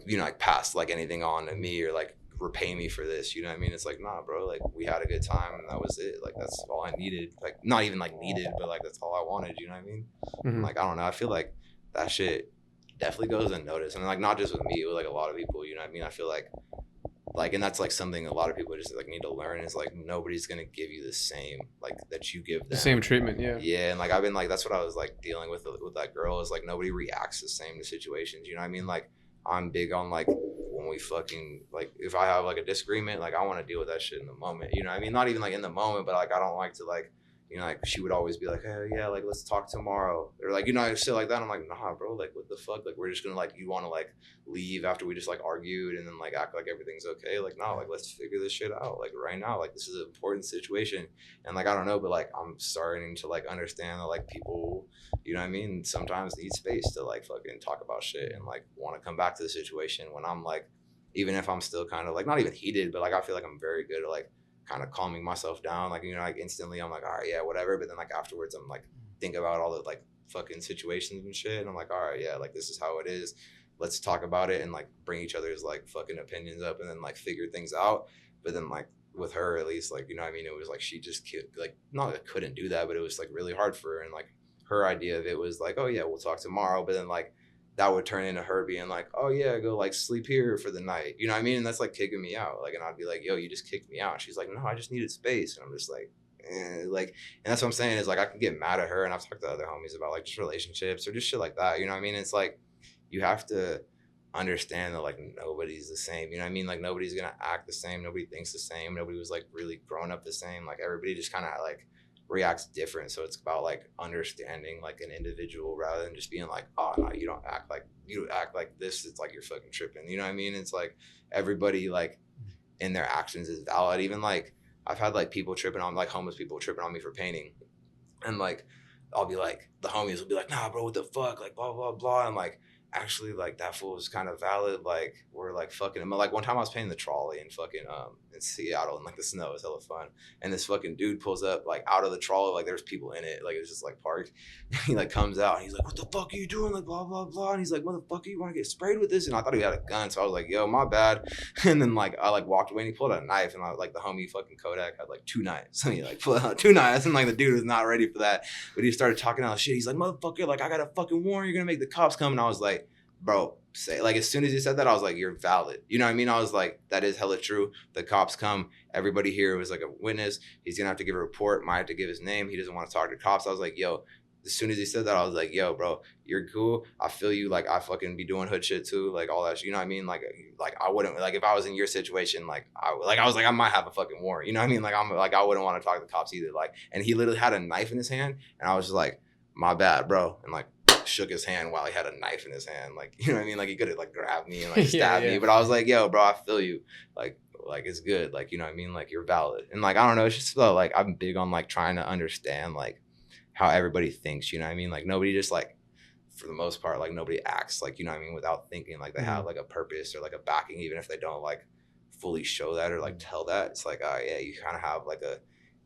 you know like pass like anything on to me or like repay me for this. You know what I mean? It's like, nah, bro, like we had a good time and that was it. Like that's all I needed. Like not even like needed, but like that's all I wanted. You know what I mean? Mm-hmm. Like I don't know, I feel like that shit definitely goes unnoticed, and like not just with me, with like a lot of people. You know what I mean? I feel like and that's like something a lot of people just like need to learn is like nobody's gonna give you the same like that you give them. The same treatment, yeah. Yeah, and like I've been like that's what I was like dealing with that girl is like nobody reacts the same to situations. You know what I mean? Like I'm big on like when we fucking like if I have like a disagreement, like I want to deal with that shit in the moment. You know what I mean? Not even like in the moment, but like I don't like to like you know like she would always be like, hey yeah, like let's talk tomorrow or like you know shit like that. I'm like nah, bro, like what the fuck? Like we're just gonna like you want to like leave after we just like argued and then like act like everything's okay? Like no, like let's figure this shit out like right now. Like this is an important situation and like I don't know, but like I'm starting to like understand that like people you know what I mean, sometimes need space to like fucking talk about shit and like want to come back to the situation when I'm like even if I'm still kind of like not even heated but like I feel like I'm very good at like kind of calming myself down like you know like instantly I'm like all right yeah whatever, but then like afterwards I'm like think about all the like fucking situations and shit and I'm like all right yeah like this is how it is, let's talk about it and like bring each other's like fucking opinions up and then like figure things out. But then like with her at least like you know what I mean, it was like she just like not that couldn't do that but it was like really hard for her and like her idea of it was like oh yeah we'll talk tomorrow, but then like that would turn into her being like oh yeah go like sleep here for the night, you know what I mean, and that's like kicking me out like and I'd be like yo you just kicked me out, and she's like no I just needed space, and I'm just like like and that's what I'm saying is like I can get mad at her, and I've talked to other homies about like just relationships or just shit like that, you know what I mean, it's like you have to understand that like nobody's the same, you know what I mean, like nobody's gonna act the same, nobody thinks the same, nobody was like really grown up the same, like everybody just kind of like reacts different, so it's about like understanding like an individual rather than just being like oh no you don't act like you act like this, it's like you're fucking tripping, you know what I mean, it's like everybody like in their actions is valid, even like I've had like people tripping on like homeless people tripping on me for painting, and like I'll be like the homies will be like nah bro what the fuck like blah blah blah, and like actually like that fool was kind of valid, like we're like fucking like one time I was painting the trolley in fucking in Seattle and like the snow was hella fun, and this fucking dude pulls up like out of the trolley, like there's people in it, like it's just like parked. He like comes out and he's like what the fuck are you doing like blah blah blah, and he's like motherfucker you want to get sprayed with this, and I thought he had a gun, so I was like yo my bad. And then like I like walked away and he pulled out a knife, and I like the homie fucking Kodak had like 2 knives, so he like pulled out 2 knives, and like the dude was not ready for that, but he started talking all shit, he's like motherfucker like I got a fucking warrant, you're gonna make the cops come, and I was like bro, say like as soon as he said that, I was like, you're valid. You know what I mean? I was like, that is hella true. The cops come. Everybody here was like a witness. He's gonna have to give a report. Might have to give his name. He doesn't want to talk to cops. I was like, yo. As soon as he said that, I was like, yo, bro, you're cool. I feel you. Like I fucking be doing hood shit too. Like all that shit. You know what I mean? Like I wouldn't like if I was in your situation. Like I was like I might have a fucking warrant. You know what I mean? Like I'm like I wouldn't want to talk to the cops either. Like and he literally had a knife in his hand, and I was just like, my bad, bro, and like shook his hand while he had a knife in his hand, like you know what I mean, like he could have like grabbed me and like stabbed me, but I was like yo bro I feel you, like it's good, like you know what I mean, like you're valid, and like I don't know, it's just like I'm big on like trying to understand like how everybody thinks, you know what I mean, like nobody just like for the most part like nobody acts like you know what I mean without thinking like they have like a purpose or like a backing, even if they don't like fully show that or like tell that, it's like oh yeah you kind of have like a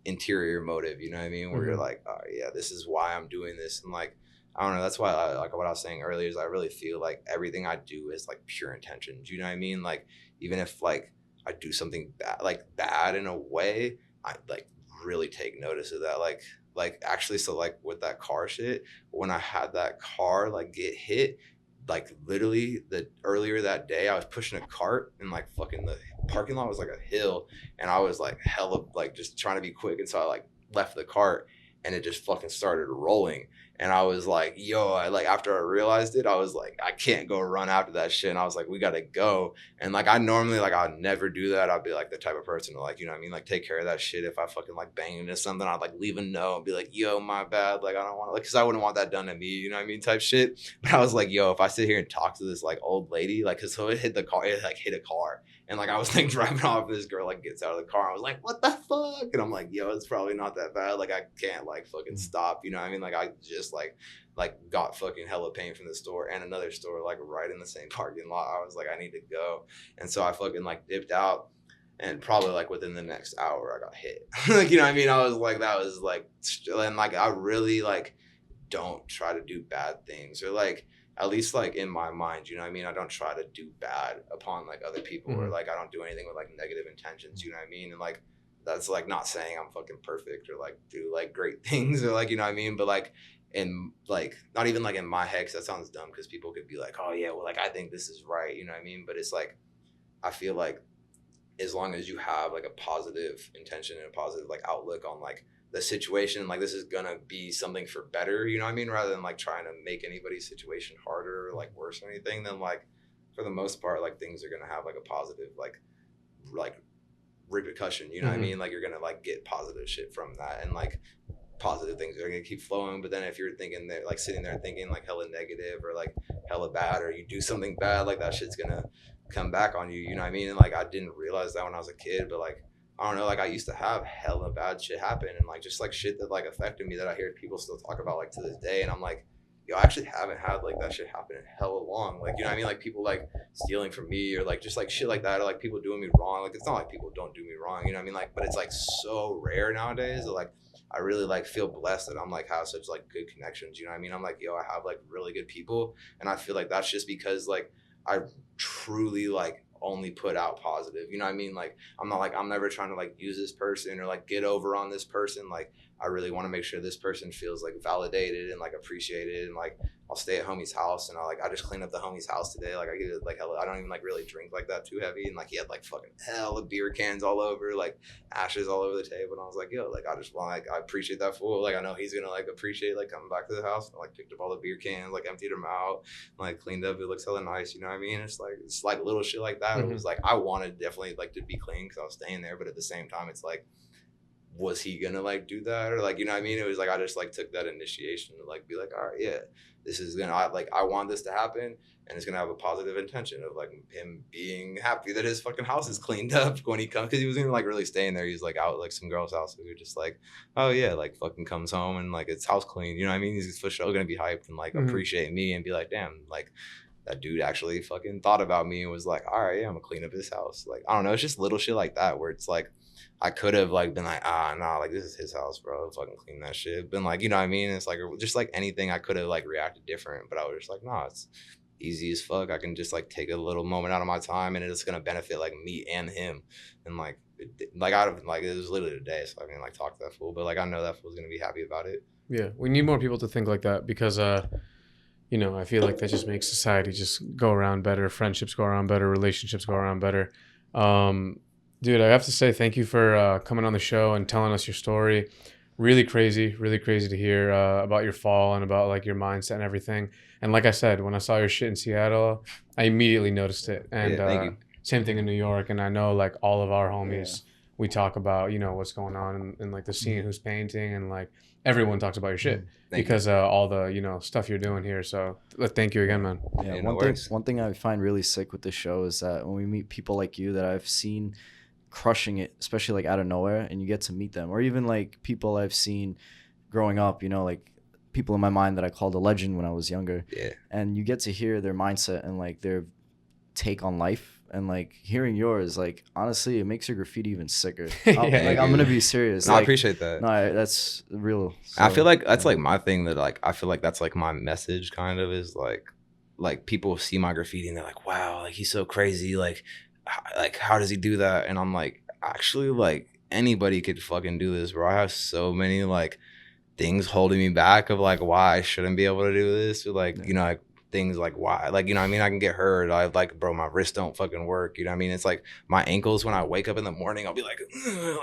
interior motive, you know what I mean, where you're like oh yeah this is why I'm doing this, and like I don't know. That's why, like what I was saying earlier, is I really feel like everything I do is like pure intentions. You know what I mean? Like even if like I do something bad, like bad in a way, I like really take notice of that. Like actually, so like with that car shit, when I had that car like get hit, like literally the earlier that day, I was pushing a cart and like fucking the parking lot was like a hill, and I was like hella like just trying to be quick, and so I like left the cart and it just fucking started rolling. And I was like, yo, after I realized it, I was like, I can't go run after that shit. And I was like, we gotta go. And like I normally like I'd never do that. I'd be like the type of person to like, you know what I mean, like take care of that shit. If I fucking like bang into something, I'd like leave a note and be like, yo, my bad. Like I don't want to, like, because I wouldn't want that done to me, you know what I mean, type shit. But I was like, yo, if I sit here and talk to this like old lady, like, cause so it hit the car, it like hit a car. And like I was like driving off, this girl like gets out of the car. I was like, what the fuck? And I'm like, yo, it's probably not that bad. Like I can't like fucking stop, you know what I mean? Like I just like got fucking hella pain from the store and another store like right in the same parking lot. I was like, I need to go. And so I fucking like dipped out, and probably like within the next hour I got hit. Like, you know what I mean? I was like, that was like still, and like I really like don't try to do bad things, or like at least like in my mind, you know what I mean? I don't try to do bad upon like other people, or like I don't do anything with like negative intentions, you know what I mean? And like that's like not saying I'm fucking perfect or like do like great things or like, you know what I mean? But like in like not even like in my head, 'cause that sounds dumb, because people could be like, oh yeah, well like I think this is right, you know what I mean? But it's like I feel like as long as you have like a positive intention and a positive like outlook on like the situation, like this is gonna be something for better, you know what I mean, rather than like trying to make anybody's situation harder or like worse or anything, then like for the most part like things are gonna have like a positive like repercussion, you know what I mean, like you're gonna like get positive shit from that, and like positive things are gonna keep flowing. But then if you're thinking that like sitting there thinking like hella negative or like hella bad, or you do something bad, like that shit's gonna come back on you, you know what I mean? And like I didn't realize that when I was a kid, but like I don't know, like I used to have hella bad shit happen, and like just like shit that like affected me that I hear people still talk about like to this day. And I'm like, yo, I actually haven't had like that shit happen in hella long. Like, you know what I mean? Like people like stealing from me, or like just like shit like that, or like people doing me wrong. Like it's not like people don't do me wrong, you know what I mean? Like, but it's like so rare nowadays that like I really like feel blessed that I'm like have such like good connections, you know what I mean? I'm like, yo, I have like really good people, and I feel like that's just because like I truly like only put out positive, you know what I mean? Like I'm not like, I'm never trying to like use this person or like get over on this person. Like I really want to make sure this person feels like validated and like appreciated. And like I'll stay at homie's house, and I just cleaned up the homie's house today. Like I get it like hella, I don't even like really drink like that too heavy, and like he had like fucking hella beer cans all over, like ashes all over the table. And I was like, yo, like I just want, like I appreciate that fool. Like I know he's gonna like appreciate like coming back to the house. And I like picked up all the beer cans, like emptied them out, like cleaned up. It looks hella nice, you know what I mean? It's like little shit like that. It was like I wanted definitely like to be clean because I was staying there, but at the same time it's like, was he gonna like do that, or like, you know what I mean? It was like I just like took that initiation to like be like, all right, yeah, this is gonna, I want this to happen, and it's gonna have a positive intention of like him being happy that his fucking house is cleaned up when he comes, because he wasn't even like really staying there. He was like out like some girl's house, so we were just like, oh yeah, like fucking comes home and like it's house clean, you know what I mean? He's for sure gonna be hyped and like appreciate me and be like, damn, like that dude actually fucking thought about me and was like, all right, yeah, I'm gonna clean up his house. Like I don't know, it's just little shit like that where it's like I could have like been like, nah, like this is his house, bro. Fucking clean that shit. Been like, you know what I mean? It's like just like anything, I could have like reacted different, but I was just like, nah, it's easy as fuck. I can just like take a little moment out of my time, and it's gonna benefit like me and him. And like, like out of like it was literally today, so I can like talk to that fool, but like I know that fool's gonna be happy about it. Yeah, we need more people to think like that, because you know, I feel like that just makes society just go around better, friendships go around better, relationships go around better. Dude, I have to say thank you for coming on the show and telling us your story. Really crazy to hear about your fall and about like your mindset and everything. And like I said, when I saw your shit in Seattle, I immediately noticed it. And Yeah, thank you. same thing in New York. And I know like all of our homies, we talk about, you know, what's going on in like the scene, who's painting, and like everyone talks about your shit because all the, you know, stuff you're doing here. So thank you again, man. Yeah, no one thing I find really sick with this show is that when we meet people like you that I've seen crushing it, especially like out of nowhere, and you get to meet them, or even like people I've seen growing up, you know, like people in my mind that I called a legend when I was younger. Yeah. And you get to hear their mindset and like their take on life, and like hearing yours, like honestly, it makes your graffiti even sicker. Like I'm gonna be serious. No, like, I appreciate that. No, that's real. So, I feel like that's like my thing, that like I feel like that's like my message kind of, is like people see my graffiti and they're like, wow, like he's so crazy, like how does he do that? And I'm like, actually, like anybody could fucking do this, bro. I have so many like things holding me back of like why I shouldn't be able to do this, or like, you know, like things like why, like, you know what I mean, I can get hurt. I like, bro, my wrists don't fucking work, you know what I mean? It's like my ankles, when I wake up in the morning, I'll be like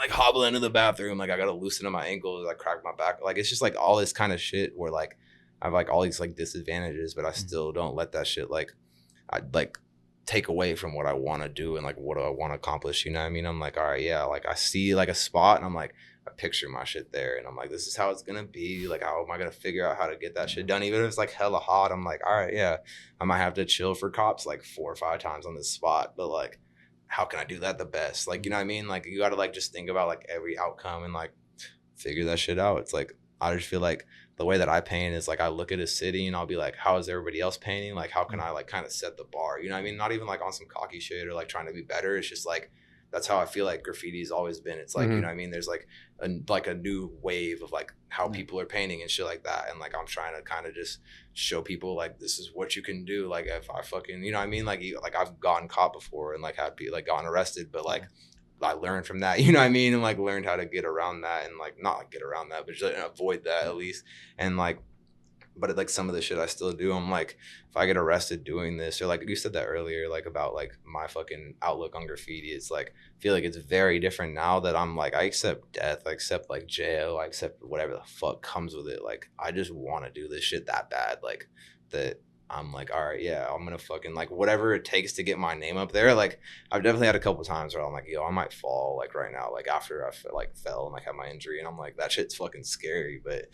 hobbling into the bathroom, like I gotta loosen up my ankles, I crack my back, like it's just like all this kind of shit where like I have like all these like disadvantages, but I still don't let that shit like I like take away from what I want to do and like what do I want to accomplish. You know what I mean? I'm like, all right, yeah, like I see like a spot and I'm like, I picture my shit there and I'm like, this is how it's gonna be. Like, how am I gonna figure out how to get that shit done? Even if it's like hella hot, I'm like, all right, yeah, I might have to chill for cops like 4 or 5 times on this spot, but like, how can I do that the best? Like, you know what I mean? Like, you gotta like just think about like every outcome and like figure that shit out. It's like, I just feel like the way that I paint is like, I look at a city and I'll be like, how is everybody else painting? Like, how can I like kind of set the bar? You know what I mean? Not even like on some cocky shit or like trying to be better. It's just like, that's how I feel like graffiti's always been. It's like, you know what I mean? There's like a new wave of like how people are painting and shit like that. And like, I'm trying to kind of just show people like, this is what you can do. Like if I fucking, you know what I mean? Like, like I've gotten caught before and like had be like gotten arrested, but like, I learned from that, you know what I mean? And like learned how to get around that and like not get around that, but just like, avoid that at least. And like, but like some of the shit I still do, I'm like, if I get arrested doing this, or like you said that earlier, like about like my fucking outlook on graffiti, it's like, I feel like it's very different now that I'm like, I accept death, I accept like jail, I accept whatever the fuck comes with it. Like, I just want to do this shit that bad. Like that I'm like, all right, yeah, I'm gonna fucking like whatever it takes to get my name up there. Like, I've definitely had a couple times where I'm like, yo, I might fall like right now, like after I like fell and like had my injury, and I'm like, that shit's fucking scary, but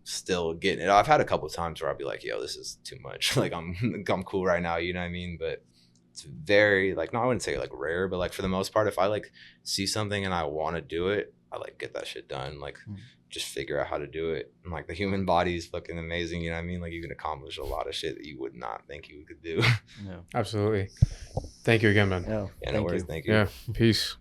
still getting it. I've had a couple times where I'll be like, yo, this is too much. Like I'm cool right now, you know what I mean? But it's very like, no, I wouldn't say like rare, but like for the most part, if I like see something and I want to do it, I like get that shit done. Like just figure out how to do it. And like the human body is fucking amazing, you know what I mean? Like you can accomplish a lot of shit that you would not think you could do. Yeah. Absolutely. Thank you again, man. Yeah. Yeah, no worries. Thank you. Yeah. Peace.